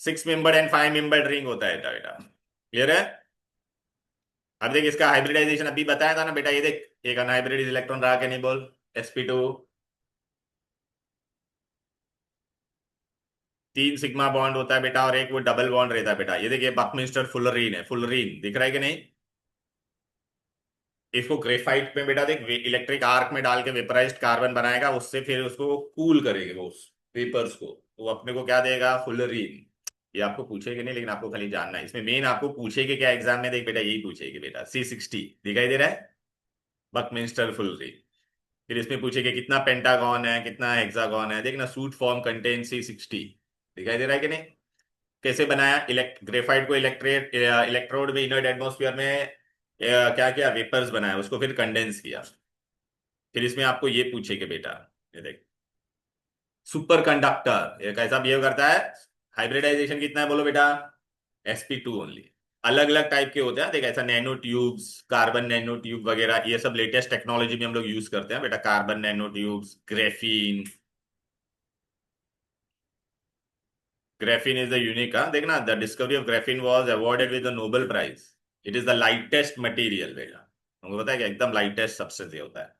Speaker 1: 6 membered and 5 membered ring होता है बेटा। क्लियर है? अब देख इसका हाइब्रिडाइजेशन अभी बताया था ना बेटा, ये देख एक अनहाइब्रिड इलेक्ट्रॉन रहा के नहीं बोल? sp2। 3 सिग्मा बॉन्ड होता है बेटा, और एक वो डबल बॉन्ड रहता है बेटा। ये देखिए बकमिंस्टर फुलरीन है, फुलरीन दिख रहा है कि नहीं? इसको ग्रेफाइट में बेटा देख इलेक्ट्रिक आर्क में डाल के वेपराइज्ड कार्बन बनाएगा, उससे फिर उसको कूल करेंगे वो वेपर्स को, तो अपने को क्या देगा? फुलरीन। ये आपको पूछेगा नहीं, लेकिन आपको खाली जानना है। इसमें मेन आपको पूछेगा क्या एग्जाम में? देख बेटा यही पूछेगी बेटा, C60 दिखाई दे रहा है? Buckminster fullerene. फिर इसमें पूछेगा कितना पेंटागन है, कितना हेक्सागन है। देखना सूट फॉर्म कंटेन C60, दिखाई दे रहा है कि नहीं? कैसे बनाया? ग्रेफाइट को इलेक्ट्रोड में इनर्ट एटमॉस्फेयर में क्या किया? वेपर्स बनाया, उसको फिर कंडेंस किया। फिर इसमें आपको ये पूछेगा बेटा, ये देख सुपर कंडक्टर ये कैसा बिहेव करता है? हाइब्रिडाइजेशन कितना है बोलो बेटा? sp2 only. अलग अलग टाइप के होते हैं, देख ऐसा nano tubes, carbon nano tube वगैरह, ये सब लेटेस्ट टेक्नोलॉजी में हम लोग यूज करते हैं बेटा। Carbon nanotubes, graphene. Graphene is the unique, देखना the discovery of graphene was awarded with the Nobel prize. It is the lightest material बेटा। हमको पता है कि एकदम लाइटेस्ट सब्सटेंस ये होता है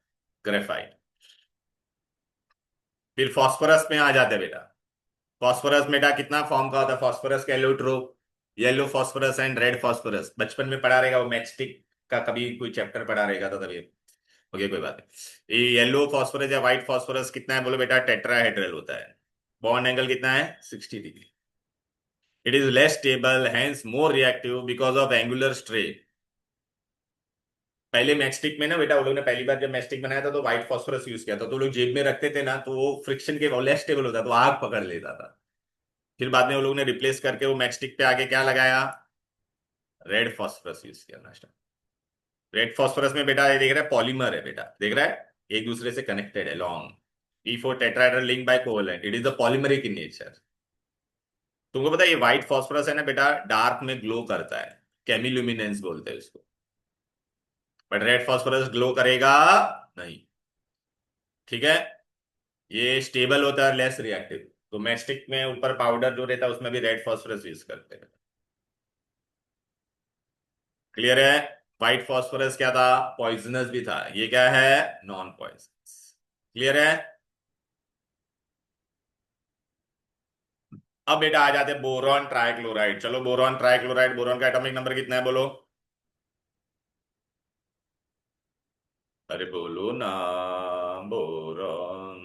Speaker 1: ग्रेफाइट। फिर फास्फोरस में आ जाते हैं बेटा। फास्फोरस बेटा कितना फॉर्म का होता है? फास्फोरस का allotrope, yellow phosphorus and red phosphorus. बचपन में पढ़ा रहेगा वो, मैचस्टिक का कभी कोई चैप्टर पढ़ा रहेगा तो तभी। ओके कोई बात नहीं। ये येलो फास्फोरस या व्हाइट फास्फोरस कितना है बोलो बेटा? टेट्राहेड्रल होता है। बॉन्ड एंगल कितना है? 60 degree. It is less stable, hence more reactive because of angular strain. पहले मैचस्टिक में ना बेटा, वो लोग ने पहली बार जब मैचस्टिक बनाया था तो व्हाइट फास्फोरस यूज किया था, तो लोग जेब में रखते थे ना, तो वो फ्रिक्शन के लेस स्टेबल होता, तो आग पकड़ लेता था। फिर बाद में वो लोग ने रिप्लेस करके वो मैचस्टिक पे आगे क्या लगाया? रेड फास्फोरस यूज किया ना। रेड फास्फोरस में बेटा ये देख रहा है पॉलीमर है बेटा, देख रहा है एक दूसरे से कनेक्टेड है, long. E4 tetrahedral link by covalent, it is the polymeric in nature. तुमको पता है ये व्हाइट फास्फोरस है ना बेटा, डार्क में ग्लो करता है, केमिल्यूमिनेंस बोलते हैं उसको। बट रेड फास्फोरस ग्लो करेगा नहीं। ठीक है? ये स्टेबल होता है, लेस रिएक्टिव। तो मैस्टिक में ऊपर पाउडर जो रहता है उसमें भी रेड फास्फोरस यूज करते हैं। क्लियर है? व्हाइट फास्फोरस क्या था? पॉइजनस भी था। ये क्या है? Non poisonous. क्लियर है? अब बेटा आ जाते बोरॉन ट्राइक्लोराइड। चलो बोरॉन ट्राइक्लोराइड, बोरॉन का एटॉमिक नंबर कितना है बोलो। अरे बोलो ना। बोरॉन।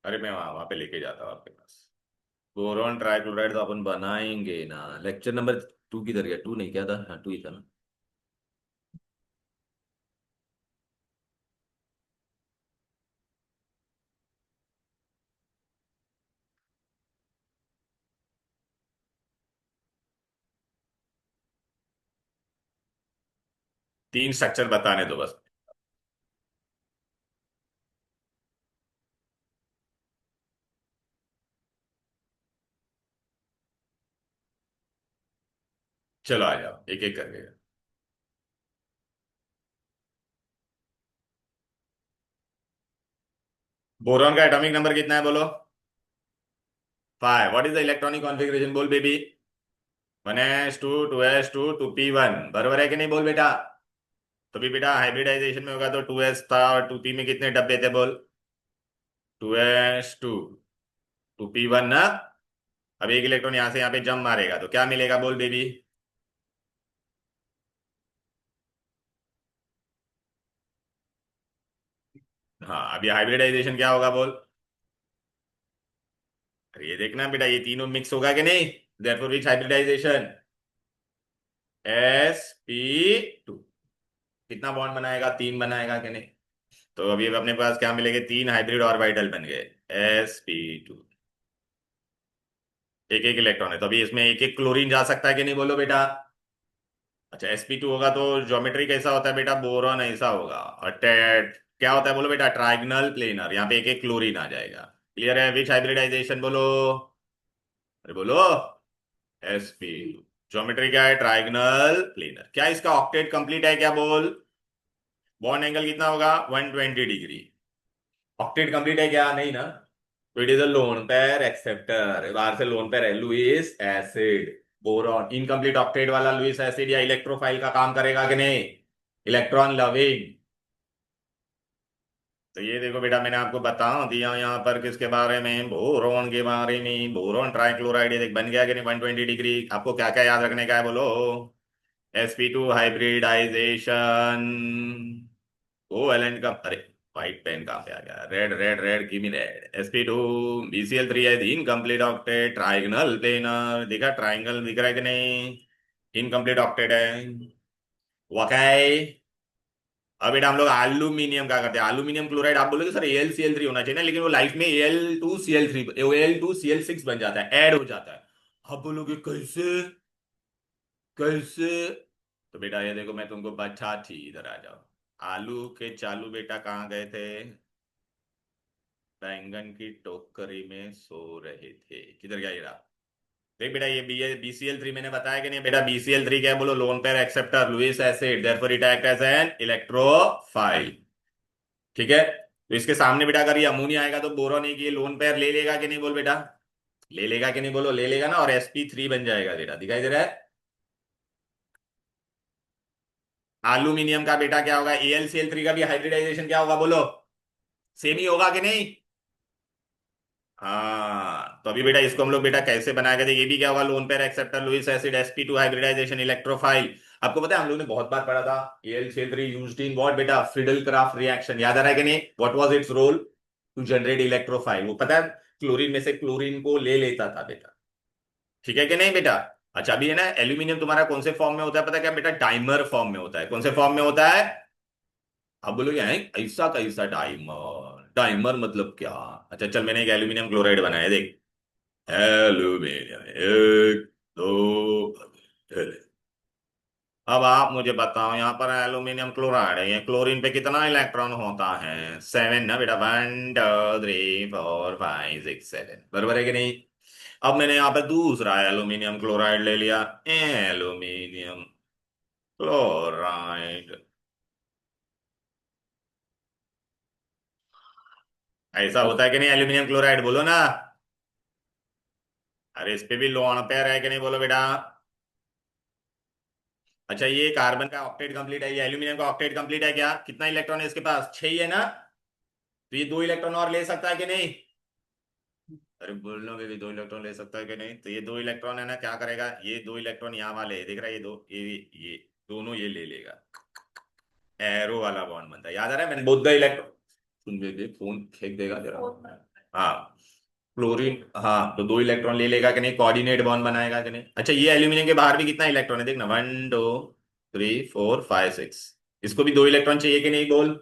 Speaker 1: अरे मैं वहां पे लेके जाता हूँ आपके पास। बोरॉन ट्राइक्लोराइड तो अपन बनाएंगे ना। लेक्चर नंबर 2 किधर गया? 2 नहीं क्या था? हाँ 2 ही था ना। 3 स्ट्रक्चर बताने दो बस। चलो आ जाओ एक एक करके। बोरॉन का एटॉमिक नंबर कितना है बोलो। 5। What is the electronic configuration बोल बेबी। 1s2 2s2 2p1 बरोबर है कि नहीं बोल बेटा। तो भी बेटा हाइब्रिडाइजेशन में होगा तो 2s था और 2p में कितने डब्बे थे बोल। 2s2 2p1 ना। अब एक इलेक्ट्रॉन यहां से यहाँ पे जंप मारेगा तो क्या मिलेगा बोल बेबी। हाँ अभी हाइब्रिडाइजेशन क्या होगा बोल। अरे ये देखना बेटा ये तीनों मिक्स होगा कि नहीं। देयरफॉर विच हाइब्रिडाइजेशन। sp2 कितना बॉन्ड बनाएगा? 3 बनाएगा कि नहीं। तो अभी अब अपने पास क्या मिलेंगे? 3 हाइब्रिड ऑर्बिटल बन गए। sp2 एक एक इलेक्ट्रॉन है तो अभी इसमें एक एक क्लोरीन जा सकता है कि नहीं बोलो बेटा। अच्छा sp2 होगा तो ज्योमेट्री कैसा होता है बेटा? बोरॉन ऐसा होगा। और क्या होता है बोलो बेटा? Trigonal planar. यहाँ पे एक एक क्लोरीन आ जाएगा। क्लियर है? विच हाइब्रिडाइजेशन बोलो। अरे बोलो। sp2 ज्योमेट्री क्या है? Trigonal planar. क्या इसका ऑक्टेट कंप्लीट है क्या बोल। बॉन्ड एंगल कितना होगा? 120 डिग्री। ऑक्टेट कंप्लीट है क्या? नहीं ना। तो it is a lone pair acceptor. बाहर से लोन पेयर है Lewis acid. Boron incomplete octet वाला लुईस एसिड या इलेक्ट्रोफाइल का काम करेगा कि नहीं? Electron loving. तो ये देखो बेटा मैंने आपको बता दिया यहाँ पर किसके बारे में? बोरॉन के बारे में। बोरॉन ट्राइक्लोराइड ये देख बन गया कि नहीं? 120 डिग्री। आपको क्या क्या याद रखने का है बोलो। sp2 hybridisation. कोवेलेंट का अरे व्हाइट पेन कहाँ पे आ गया? Red red red give me red. sp2 bcl3 है इनकम्प्लीट ऑक्टेट ट्राइगनल प्लेनर। देखा ट्राइंगल दिख रहा है कि नहीं? इनकम्प्लीट ऑक्टेट है। वकाई। अब बेटा हम लोग एल्यूमिनियम का करते हैं। एल्यूमिनियम क्लोराइड आप बोलोगे सर AlCl3 होना चाहिए ना, लेकिन वो लाइफ में Al2Cl3 Al2Cl6 बन जाता है, ऐड हो जाता है। आप बोलोगे कैसे? कैसे? तो बेटा ये देखो मैं तुमको बताती, इधर आ जाओ। आलू के चालू बेटा कहाँ गए थे? बैंगन की टोकरी में सो रहे थे। किधर गया ये रहा। देख बेटा ये BCl3 मैंने बताया कि नहीं बेटा? BCl3 क्या है बोलो? Lone pair acceptor Lewis acid therefore it act as an electrophile. ठीक है। तो इसके सामने बेटा अगर ये अमोनिया आएगा तो बोरॉन एक ये लोन पेयर ले लेगा कि नहीं बोल बेटा। ले लेगा कि नहीं बोलो। ले लेगा ना और sp3 बन जाएगा बेटा। दिखाई दे रहा है? एल्यूमिनियम का बेटा क्या होगा? AlCl3 का भी हाइब्रिडाइजेशन क्या होगा बोलो। सेम ही होगा कि नहीं? हाँ तो अभी बेटा इसको हम लोग बेटा कैसे बनाएगा? ये भी क्या होगा? Lone pair acceptor Lewis acid sp2 hybridization electrophile. आपको पता है हम लोग ने बहुत बार पढ़ा था। AlCl3 यूज्ड इन व्हाट बेटा? Friedel Crafts reaction. याद आ रहा है कि नहीं? What was its role? To generate electrophile. वो पता है क्लोरीन में से क्लोरीन को ले लेता था बेटा। ठीक है कि नहीं बेटा? अच्छा अभी है ना एल्यूमिनियम तुम्हारा कौन से फॉर्म में होता है पता है क्या बेटा? डाइमर फॉर्म में होता है। कौन से फॉर्म में होता है? अब बोलोगे हैं ऐसा कैसा डाइमर? डाइमर मतलब क्या? अच्छा चल मैंने एक एल्यूमिनियम क्लोराइड बनाया देख। एल्यूमिनियम एक दो पहले। अब आप मुझे बताओ यहाँ पर एल्यूमिनियम क्लोराइड है, ये क्लोरीन पे कितना इलेक्ट्रॉन होता है? 7 ना बेटा। 1 2 3 4 5 6 7 बराबर है कि नहीं? अब मैंने यहाँ पे दूसरा एल्यूमिनियम क्लोराइड ले लिया। Aluminium chloride. ऐसा होता है कि नहीं? एल्यूमिनियम क्लोराइड बोलो ना। अरे इस पे भी लोन पेयर है कि नहीं बोलो बेटा। अच्छा ये कार्बन का ऑक्टेट कंप्लीट है, ये एल्यूमिनियम का ऑक्टेट कंप्लीट है क्या? कितना इलेक्ट्रॉन है इसके पास? 6 ही है ना। तो ये 2 इलेक्ट्रॉन और ले सकता है कि नहीं? अरे बोलने में भी 2 इलेक्ट्रॉन ले सकता है कि नहीं? तो ये 2 इलेक्ट्रॉन है ना, क्या करेगा, ये 2 इलेक्ट्रॉन यहाँ वाले देख रहा है, ये दोनों ये ले लेगा, एरो वाला बॉन्ड बनता है, याद आ रहा है, मैंने बोथ द इलेक्ट्रॉन, सुन ले फोन फेंक देगा जरा। हाँ, क्लोरीन, हाँ, तो 2 इलेक्ट्रॉन ले लेगा कि नहीं, कोऑर्डिनेट बॉन्ड बनाएगा कि नहीं। अच्छा, ये एल्यूमिनियम के बाहर भी कितना इलेक्ट्रॉन है देखना, 1 2 3 4 5 6, इसको भी 2 इलेक्ट्रॉन चाहिए कि नहीं बोल।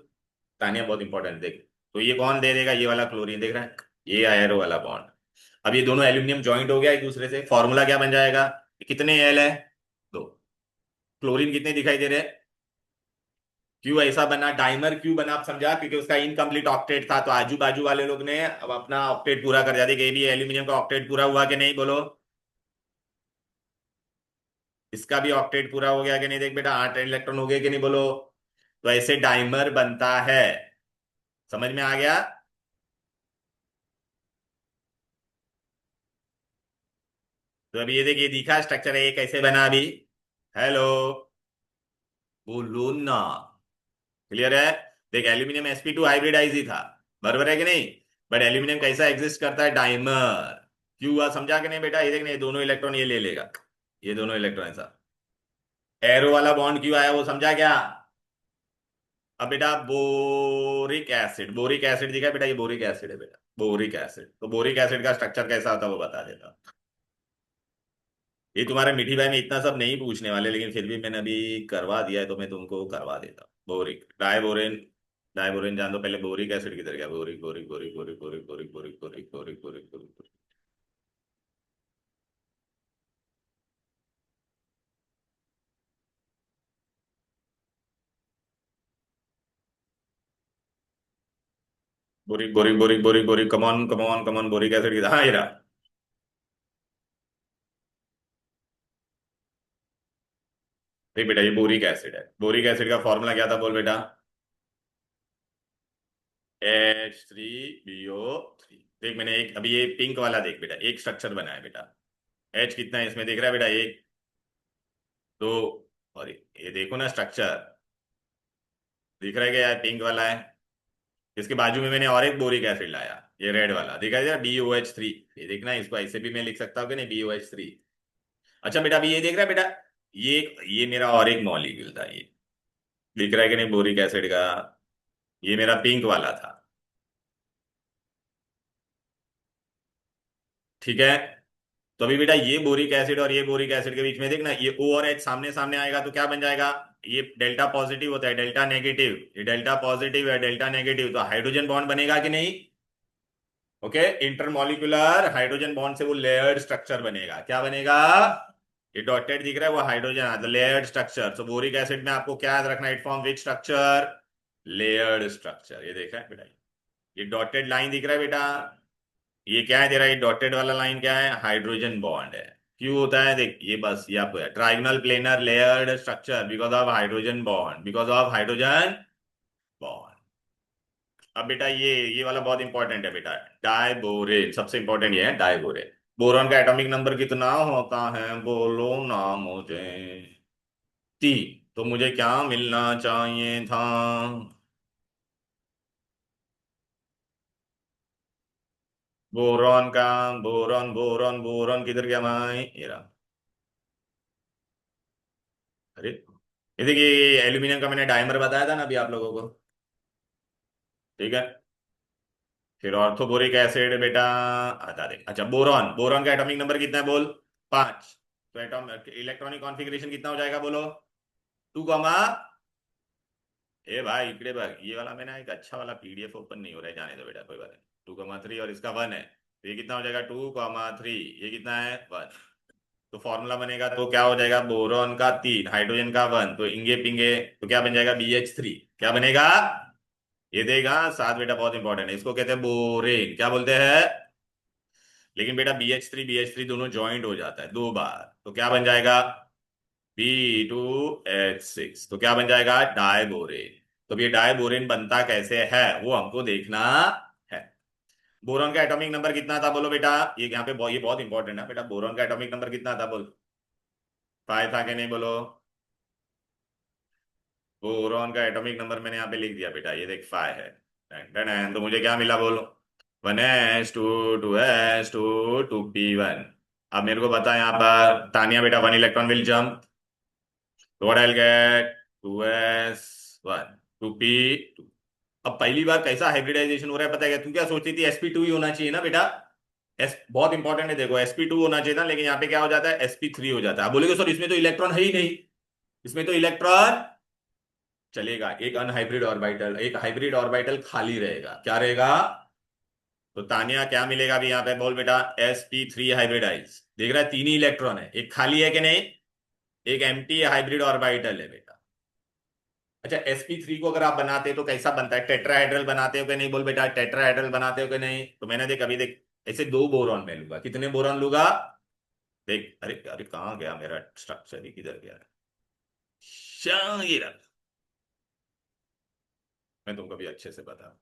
Speaker 1: तानिया बहुत इंपॉर्टेंट है, देख। तो ये कौन दे देगा, ये वाला क्लोरीन, देख रहा है, ये एरो वाला बॉन्ड। अब ये दोनों एल्यूमिनियम ज्वाइंट हो गया एक दूसरे से, फॉर्मूला क्या बन जाएगा, कितने एल है, 2, क्लोरीन कितने दिखाई दे रहे हैं, क्यों ऐसा बना, डाइमर क्यों बना, आप समझा, क्योंकि उसका इनकम्प्लीट ऑक्टेट था, तो आजू बाजू वाले लोग ने अब अपना ऑक्टेट पूरा कर दिया, देखिए ये भी एल्यूमिनियम का ऑक्टेट पूरा हुआ कि नहीं बोलो, इसका भी ऑक्टेट पूरा हो गया कि नहीं, देख बेटा 8 इलेक्ट्रॉन हो गए कि नहीं बोलो। तो ऐसे डाइमर बनता है, समझ में आ गया। तो अभी ये देखिए, दिखा स्ट्रक्चर है, ये कैसे बना अभी, हेलो, बोलो ना, क्लियर है। देख, एल्यूमिनियम sp2 हाइब्रिडाइज ही था, बराबर है कि नहीं, बट एल्यूमिनियम कैसा एग्जिस्ट करता है, डाइमर, क्यों हुआ समझा कि नहीं बेटा, ये देखने, ये दोनों इलेक्ट्रॉन ये ले लेगा, ये दोनों इलेक्ट्रॉन ऐसा, एरो वाला बॉन्ड क्यों आया वो समझा क्या। अब बेटा बोरिक एसिड, बोरिक एसिड दिखा है बेटा, ये बोरिक एसिड है बेटा, बोरिक एसिड, तो बोरिक एसिड का स्ट्रक्चर कैसा होता है वो बता देता। ये तुम्हारे मिठी भाई में इतना सब नहीं पूछने वाले, लेकिन फिर भी मैंने अभी करवा दिया है, तो मैं तुमको करवा देता हूँ। बोरिक डाइबोरेन, डाइबोरेन जान दो पहले, बोरिक एसिड किधर गया, boric boric boric boric boric boric boric boric boric boric boric boric boric boric boric boric, come on come on come on, boric acid किधर, हाँ ये रहा। देख बेटा, ये बोरिक एसिड है, बोरिक एसिड का फॉर्मूला क्या था बोल बेटा, H3BO3। देख मैंने एक, अभी ये पिंक वाला देख बेटा, एक स्ट्रक्चर बना है बेटा, H कितना है इसमें देख रहा है बेटा, एक, दो, और ये देखो ना स्ट्रक्चर, दिख रहा है क्या, पिंक वाला है, इसके बाजू में मैंने और एक बोरिक एसिड लाया, ये रेड वाला दिखाई दे रहा, BOH3, ये देखना, इसको ऐसे भी मैं लिख सकता हूँ कि नहीं, BOH3। अच्छा बेटा, अभी ये देख रहा है बेटा, ये ये मेरा और एक मॉलिक्यूल था, ये दिख रहा है कि नहीं, बोरिक एसिड का, ये मेरा पिंक वाला था, ठीक है। तो अभी बेटा ये बोरिक एसिड और ये बोरिक एसिड के बीच में देखना, ये O और H सामने सामने आएगा तो क्या बन जाएगा, ये डेल्टा पॉजिटिव होता है, डेल्टा नेगेटिव, ये डेल्टा पॉजिटिव है, डेल्टा नेगेटिव, तो हाइड्रोजन बॉन्ड बनेगा कि नहीं। ओके, इंटरमॉलिक्यूलर हाइड्रोजन बॉन्ड से वो लेयर्ड स्ट्रक्चर बनेगा, क्या बनेगा, ये डॉटेड दिख रहा है वो हाइड्रोजन, लेयर्ड स्ट्रक्चर, सो बोरिक एसिड में आपको क्या याद रखना, it form which structure, layered structure, ये देखा है बेटा, ये डॉटेड लाइन दिख रहा है बेटा, ये क्या है तेरा, ये डॉटेड वाला लाइन क्या है, हाइड्रोजन बॉन्ड है, क्यों होता है देख, ये बस ये आपको trigonal planar layered structure, because of hydrogen bond, because of hydrogen bond. अब बेटा ये वाला बहुत इंपॉर्टेंट है बेटा, डाइबोरेन, सबसे इंपॉर्टेंट ये है डाइबोरेन। बोरॉन का एटॉमिक नंबर कितना होता है बोलो ना मुझे, 3, तो मुझे क्या मिलना चाहिए था, बोरॉन का, बोरॉन बोरॉन बोरॉन किधर गया भाई, ये रहा। अरे ये देखिए, एल्यूमिनियम का मैंने डायमर बताया था ना अभी आप लोगों को, ठीक है। फिर ऑर्थोबोरिक एसिड बेटा आता देख, अच्छा बोरॉन, बोरॉन का एटॉमिक नंबर कितना है बोल, 5, तो एटॉम इलेक्ट्रॉनिक कॉन्फ़िगरेशन कितना हो जाएगा बोलो, 2, ए भाई इकडे भाग, ये वाला मैंने एक अच्छा वाला PDF ओपन नहीं हो रहा है, जाने दो बेटा कोई बात नहीं, 2,3 और इसका 1 है, तो ये कितना हो जाएगा, 2,3, ये कितना है 1, तो फॉर्मूला बनेगा तो क्या हो जाएगा, बोरॉन का 3, हाइड्रोजन का 1, तो इंगे पिंगे, तो क्या बन जाएगा, BH3, क्या बनेगा, ये देगा साथ बेटा, बहुत इंपॉर्टेंट है, इसको कहते हैं बोरेन, क्या बोलते हैं, लेकिन बेटा BH3 दोनों ज्वाइंट हो जाता है 2 बार, तो क्या बन जाएगा, B2H6, तो क्या बन जाएगा, डाइबोरेन। तो ये डाइबोरेन बनता कैसे है वो हमको देखना है। बोरॉन का एटॉमिक नंबर कितना था बोलो बेटा, ये यहाँ पे ये बहुत इंपॉर्टेंट है बेटा, बोरॉन का एटॉमिक नंबर कितना था बोल, 5 था कि नहीं बोलो, बोरॉन का एटॉमिक नंबर मैंने यहाँ पे लिख दिया बेटा, ये देख 5 है, तो मुझे क्या मिला बोलो? 1s2 2s2 2p1। अब मेरे को बता यहाँ पर तानिया बेटा 1 इलेक्ट्रॉन विल जंप, तो what I will get 2s1 2p2। अब पहली बार कैसा हाइब्रिडाइजेशन हो रहा है पता है क्या? तू क्या सोचती थी sp2 ही होना चाहिए ना बेटा? एस बहुत इंपॉर्टेंट है, देखो sp2 होना चाहिए था, लेकिन यहाँ पे क्या हो जाता है sp3 हो जाता है। आप बोलेगे सर इसमें तो इलेक्ट्रॉन है ही नहीं, इसमें तो इलेक्ट्रॉन चलेगा, एक अनहाइब्रिड ऑर्बिटल, एक हाइब्रिड ऑर्बिटल खाली रहेगा, क्या रहेगा? तो तानिया क्या मिलेगा अभी यहाँ पे बोल बेटा? sp3 हाइब्रिडाइज, देख रहा है तीन ही इलेक्ट्रॉन है, एक खाली है कि नहीं, एक एम्प्टी हाइब्रिड ऑर्बिटल है बेटा। अच्छा sp3 को अगर आप बनाते तो कैसा बनता है? टेट्राहेड्रल बनाते हो कि नहीं बोल बेटा? टेट्राहेड्रल बनाते हो कि नहीं? तो मैंने देख अभी देख, ऐसे दो बोरॉन में लूंगा, कितने बोरॉन लूंगा? देख, अरे अरे कहाँ गया मेरा स्ट्रक्चर, ही किधर गया? ये रहा। मैं तुमको भी अच्छे से बता,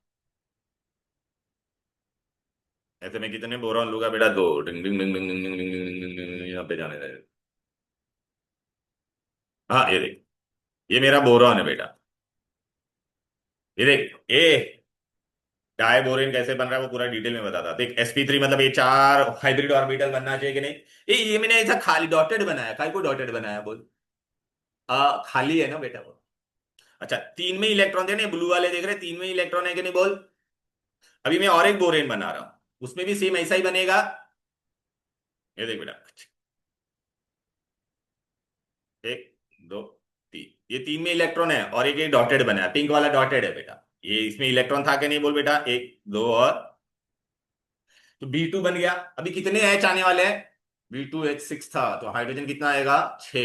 Speaker 1: ऐसे में कितने बोरॉन लूंगा बेटा? दो, डिंग डिंग डिंग डिंग डिंग डिंग डिंग डिंग डिंग डिंग डिंग, यहाँ पे जाने लगे। हाँ ये देख, ये मेरा बोरॉन है बेटा, ये देख ए डाई बोरेन कैसे बन रहा है वो पूरा डिटेल में बताता। देख sp3 मतलब ये चार हाइब्रिड ऑर्बिटल बनना चाहिए कि नहीं? ये मैंने ऐसा खाली डॉटेड बनाया, काय को डॉटेड बनाया बोल? खाली है ना बेटा वो। अच्छा तीन में इलेक्ट्रॉन थे ना, ब्लू वाले देख रहे हैं, तीन में इलेक्ट्रॉन है कि नहीं बोल? अभी मैं और एक बोरेन बना रहा हूं, उसमें भी सेम ऐसा ही बनेगा। ये देख बेटा, एक दो तीन, ये तीन में इलेक्ट्रॉन है और एक एक डॉटेड बना है, पिंक वाला डॉटेड है बेटा। ये इसमें इलेक्ट्रॉन था कि नहीं बोल बेटा? एक दो और, तो बी टू बन गया। अभी कितने एच आने वाले हैं? B2H6 था, तो हाइड्रोजन कितना आएगा? 6।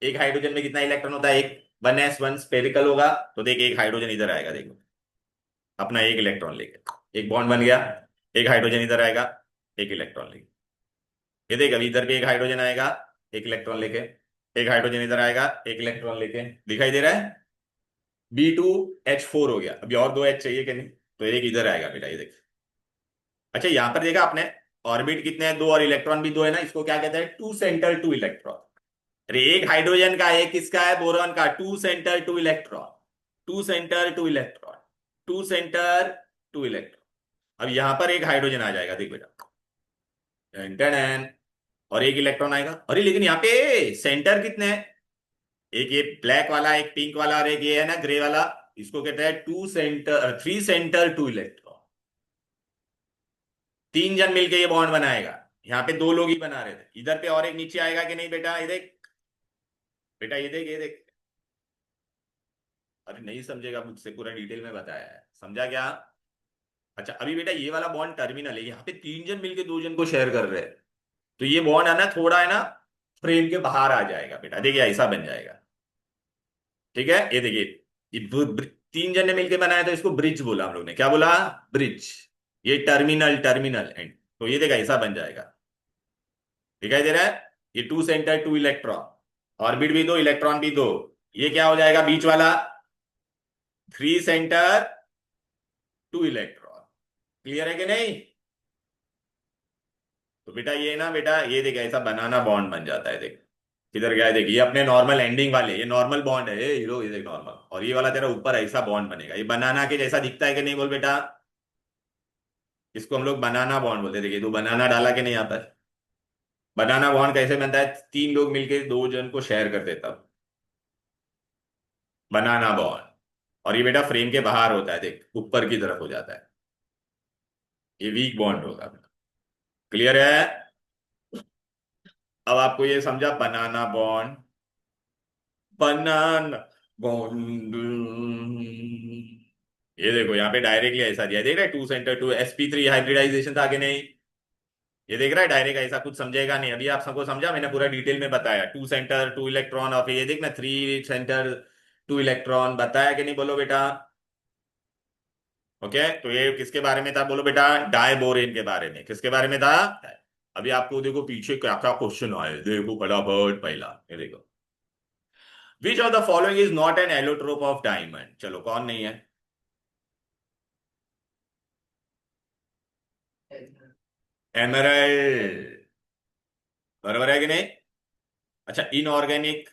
Speaker 1: एक हाइड्रोजन में कितना इलेक्ट्रॉन होता है? एक। 1s1 स्पेरिकल होगा, तो देख एक हाइड्रोजन इधर आएगा, देखो अपना एक इलेक्ट्रॉन लेके, एक बॉन्ड बन गया। एक हाइड्रोजन इधर आएगा, एक इलेक्ट्रॉन लेके। ये देख अभी इधर भी एक हाइड्रोजन आएगा, एक इलेक्ट्रॉन लेके। एक हाइड्रोजन इधर आएगा, एक इलेक्ट्रॉन लेके, दिखाई दे रहा है? B2H4 हो गया। अभी और दो एच चाहिए कि नहीं? तो एक इधर आएगा बेटा, ये देख। अच्छा यहां पर देखा आपने, ऑर्बिट कितने हैं? दो, और इलेक्ट्रॉन भी दो है ना, इसको क्या कहते हैं? Two centre two electron. अरे एक हाइड्रोजन का, एक किसका है? बोरॉन का। Two centre two electron, two centre two electron, two centre two electron. अब यहां पर एक हाइड्रोजन आ जाएगा, देख बेटा, टन टन टन, और एक इलेक्ट्रॉन आएगा। अरे लेकिन यहाँ पे सेंटर कितने हैं? एक ये ब्लैक वाला, एक पिंक वाला, और एक ये है ना ग्रे वाला, इसको कहते हैं two centre, three centre two electron. तीन जन मिलके ये बॉन्ड बनाएगा। यहाँ पे दो लोग ही बना रहे थे, इधर पे और एक नीचे आएगा कि नहीं बेटा? ये देख बेटा, ये देख, ये देख। अरे नहीं समझेगा मुझसे, पूरा डिटेल में बताया है, समझा क्या? अच्छा अभी बेटा ये वाला बॉन्ड टर्मिनल है, यहाँ पे तीन जन मिलके दो जन को शेयर कर रहे हैं, तो ये बॉन्ड है ना थोड़ा, है ना, फ्रेम के बाहर आ जाएगा बेटा, देखिए ऐसा बन जाएगा। ठीक है, ये देखिए, तीन जन ने मिलके बनाया तो इसको ब्रिज बोला हम लोग ने, क्या बोला? ब्रिज। ये टर्मिनल, टर्मिनल एंड, तो ये देखा ऐसा बन जाएगा, दिखाई दे रहा है? ये two centre two electron, orbit भी दो, इलेक्ट्रॉन भी दो। ये क्या हो जाएगा बीच वाला? Three centre two electron. Clear है कि नहीं? तो बेटा ये ना बेटा, ये देख ऐसा बनाना बॉन्ड बन जाता है, देख किधर गया है, देख ये अपने नॉर्मल एंडिंग वाले, ये नॉर्मल बॉन्ड है, ये हीरो, ये देख नॉर्मल, और ये वाला तेरा ऊपर ऐसा बॉन्ड बनेगा, ये बनाना के जैसा दिखता है कि नहीं बोल बेटा? इसको हम लोग बनाना बॉन्ड बोलते हैं। देखिए दो बनाना डाला कि नहीं यहाँ पर? बनाना बॉन्ड कैसे बनता है? तीन लोग मिलके दो जन को शेयर कर देता, बनाना बॉन्ड। और ये बेटा फ्रेम के बाहर होता है, देख ऊपर की तरफ हो जाता है, ये वीक बॉन्ड होगा। क्लियर है? अब आपको ये समझा, बनाना बॉन्ड, बनाना बॉन्ड। ये देखो यहाँ पे डायरेक्टली ऐसा दिया है, देख रहे? To centre to sp3 hybridisation था कि नहीं? ये देख रहा है डायरेक्ट ऐसा कुछ समझेगा नहीं, अभी आप सबको समझा, मैंने पूरा डिटेल में बताया, टू सेंटर टू इलेक्ट्रॉन, और फिर ये देखना थ्री सेंटर टू इलेक्ट्रॉन, बताया कि नहीं बोलो बेटा? ओके, तो ये किसके बारे में था बोलो बेटा? डायबोरेन के बारे में। किसके बारे में था? अभी आपको देखो पीछे क्या क्या क्वेश्चन आए, देखो फटाफट। पहला ये देखो, which of the following is not an allotrope of diamond? चलो कौन नहीं है? एमराल्ड, बराबर है कि नहीं? अच्छा इनऑर्गेनिक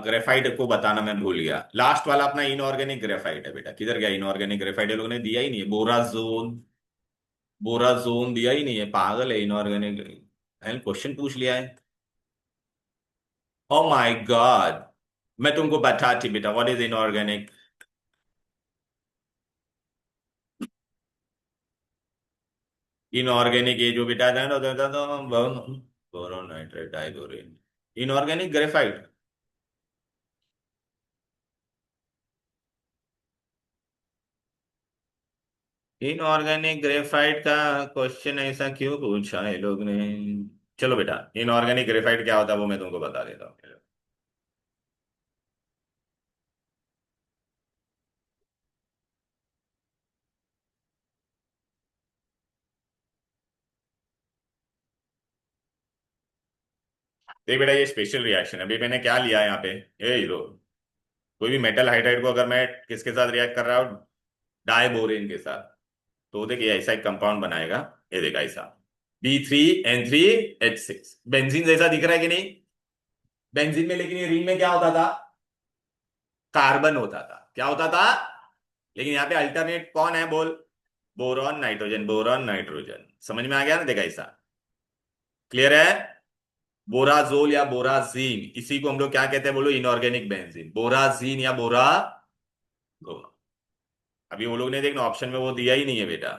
Speaker 1: ग्रेफाइट को बताना मैं भूल गया। लास्ट वाला अपना इनऑर्गेनिक ग्रेफाइट है बेटा, किधर गया इनऑर्गेनिक ग्रेफाइट? ये लोगों ने दिया ही नहीं है। बोराजोन, बोराजोन दिया ही नहीं है, पागल है इनऑर्गेनिक। क्वेश्चन पूछ लिया है। ओ माय गॉड, मैं तुमको बताती बेटा व्हाट इज इनऑर्गेनिक। इनऑर्गेनिक ये जो बेटा था ना, boron nitrate diborane, inorganic graphite. Inorganic graphite का क्वेश्चन ऐसा क्यों पूछा है लोग ने? चलो बेटा, इनऑर्गेनिक ग्रेफाइट क्या होता है वो मैं तुमको बता देता हूँ। देख बेटा, ये स्पेशल रिएक्शन है। अभी मैंने क्या लिया है यहाँ पे, ये हीरो, कोई भी मेटल हाइड्राइड को अगर मैं किसके साथ रिएक्ट कर रहा हूँ, डाइबोरेन के साथ, तो देखिए ऐसा एक कंपाउंड बनाएगा। ये देखा ऐसा, B3N3H6, बेंजीन जैसा दिख रहा है कि नहीं? बेंजीन में लेकिन ये रिंग में क्या होता था? कार्बन होता था। क्या होता था? लेकिन यहाँ पे अल्टरनेट कौन है बोल? Boron nitrogen, boron nitrogen. समझ में आ गया ना? देखा ऐसा, क्लियर है? बोराजोल या बोराजीन, इसी को हम लोग क्या कहते हैं बोलो? इनऑर्गेनिक बेंजीन, बोराजीन या बोरा। अभी वो लोग ने देखना ऑप्शन में वो दिया ही नहीं है बेटा।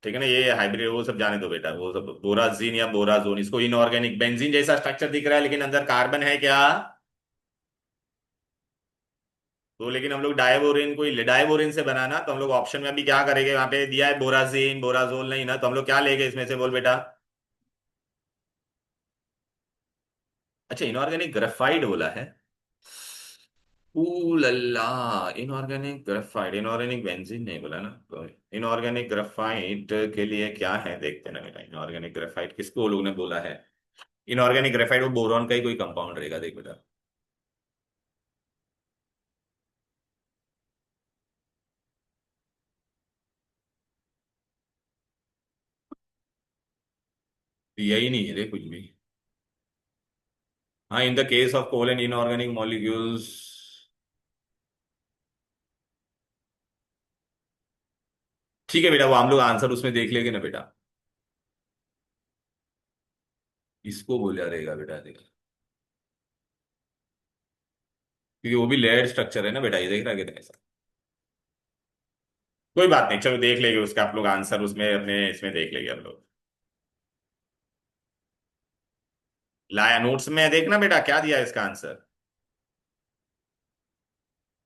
Speaker 1: ठीक है ना? ये हाइब्रिड वो सब जाने दो बेटा, वो सब बोराजीन या बोराजोन, इसको इनऑर्गेनिक बेंजीन जैसा स्ट्रक्चर दिख रहा है लेकिन अंदर कार्बन है क्या? तो लेकिन हम लोग डायबोरिन को डायबोरिन से बनाना, तो हम लोग ऑप्शन में अभी क्या करेंगे? वहां पे दिया है बोराजीन, बोराजोल नहीं ना, तो हम लोग क्या लेंगे इसमें से बोल बेटा? अच्छा, इनऑर्गेनिक ग्रेफाइट बोला है। लल्ला, इनऑर्गेनिक ग्रेफाइट, इनऑर्गेनिक बेंजीन नहीं बोला ना, तो इनऑर्गेनिक ग्रेफाइट के लिए क्या है देखते ना बेटा। इनऑर्गेनिक ग्रेफाइट किसको वो लोग ने बोला है? इनऑर्गेनिक ग्रेफाइट वो बोरॉन का ही कोई कंपाउंड रहेगा, देख बेटा। यही नहीं है रे कुछ भी। हाँ, in the case of coal and inorganic molecules. ठीक है बेटा, वो हम लोग आंसर उसमें देख लेंगे ना बेटा। इसको बोला रहेगा बेटा, देख, क्योंकि वो भी लेयर स्ट्रक्चर है ना बेटा, ये देख रहा है कितना ऐसा। कोई बात नहीं, चलो देख लेंगे उसका आप लोग आंसर, उसमें अपने इसमें देख लेंगे हम लोग। लाया नोट्स में देखना बेटा, क्या दिया है इसका आंसर।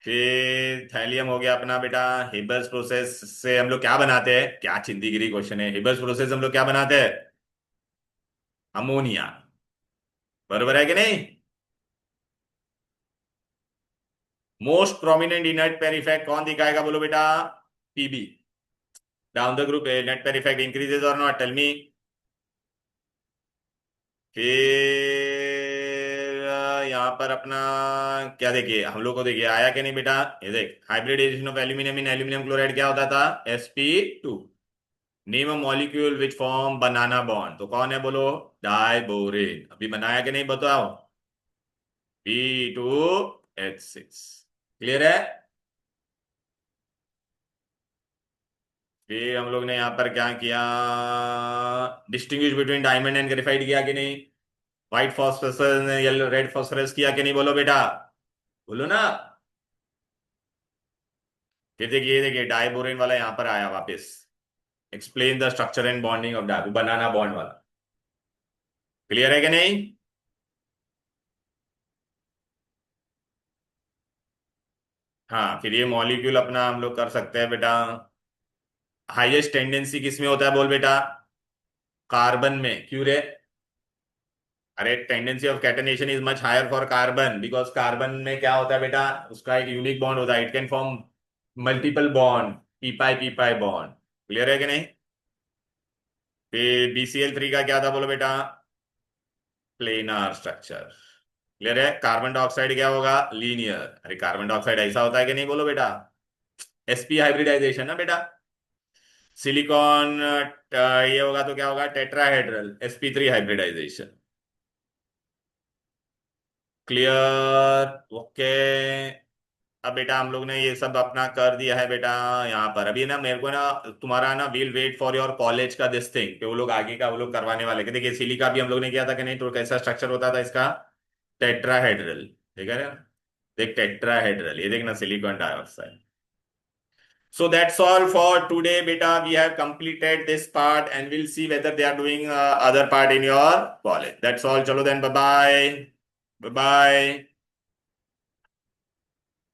Speaker 1: फिर थैलियम हो गया अपना बेटा। हिबल्स प्रोसेस से हम लोग क्या बनाते हैं? क्या चिंदीगिरी क्वेश्चन है। हिबल्स प्रोसेस हम लोग क्या बनाते हैं? अमोनिया। बरोबर है कि नहीं? Most prominent inert pair effect कौन दिखाएगा बोलो बेटा? Pb. Down the group net pair effect increases और नॉट, टेल मी। फिर यहाँ पर अपना क्या देखिए हम लोग को, देखिए आया कि नहीं बेटा? ये देख, hybridization of aluminium in aluminium chloride क्या होता था? Sp2। Name a molecule which form banana bond, तो कौन है बोलो? डाइबोरेन। अभी बनाया कि नहीं बताओ? B2H6। क्लियर है? फिर हम लोग ने यहाँ पर क्या किया? Distinguish between diamond and graphite किया कि नहीं? White phosphorus yellow red phosphorus किया कि नहीं बोलो बेटा? बोलो ना। फिर देखिए, ये देखिए डाइबोरेन वाला यहाँ पर आया वापस। Explain the structure and bonding of डाइबो, बनाना बॉन्ड वाला। क्लियर है कि नहीं? हाँ, फिर ये मॉलिक्यूल अपना हम लोग कर सकते हैं बेटा। हाईएस्ट टेंडेंसी किस में होता है बोल बेटा? कार्बन में। क्यों रे? अरे, tendency of catenation is much higher for carbon, because carbon में क्या होता है बेटा? उसका एक यूनिक बॉन्ड होता है, it can form multiple bond, P pi bond. Clear है कि नहीं? फिर BCl3 का क्या था बोलो बेटा? Planar structure. क्लियर है? कार्बन डाइऑक्साइड क्या होगा? लीनियर। अरे, कार्बन डाइऑक्साइड ऐसा होता है कि नहीं बोलो बेटा? sp हाइब्रिडाइजेशन ना बेटा। सिलिकॉन ये होगा तो क्या होगा? Tetrahedral, sp3 hybridization. Clear, okay. अब बेटा हम लोग ने ये सब अपना कर दिया है बेटा। यहाँ पर अभी ना मेरे को ना तुम्हारा ना will wait for your college का दिस थिंग कि वो लोग आगे का वो लोग करवाने वाले कि देखिए सिलिका भी हम लोग ने किया था कि नहीं, तो कैसा स्ट्रक्चर होता था इसका, टेट्राहेड्रल, ठीक है ना। देख टेट्राहेड्रल, ये देखना silicon dioxide. So that's all for today, beta. We have completed this part and we'll see whether they are doing other part in your college. That's all. Chalo then. Bye bye. Bye bye.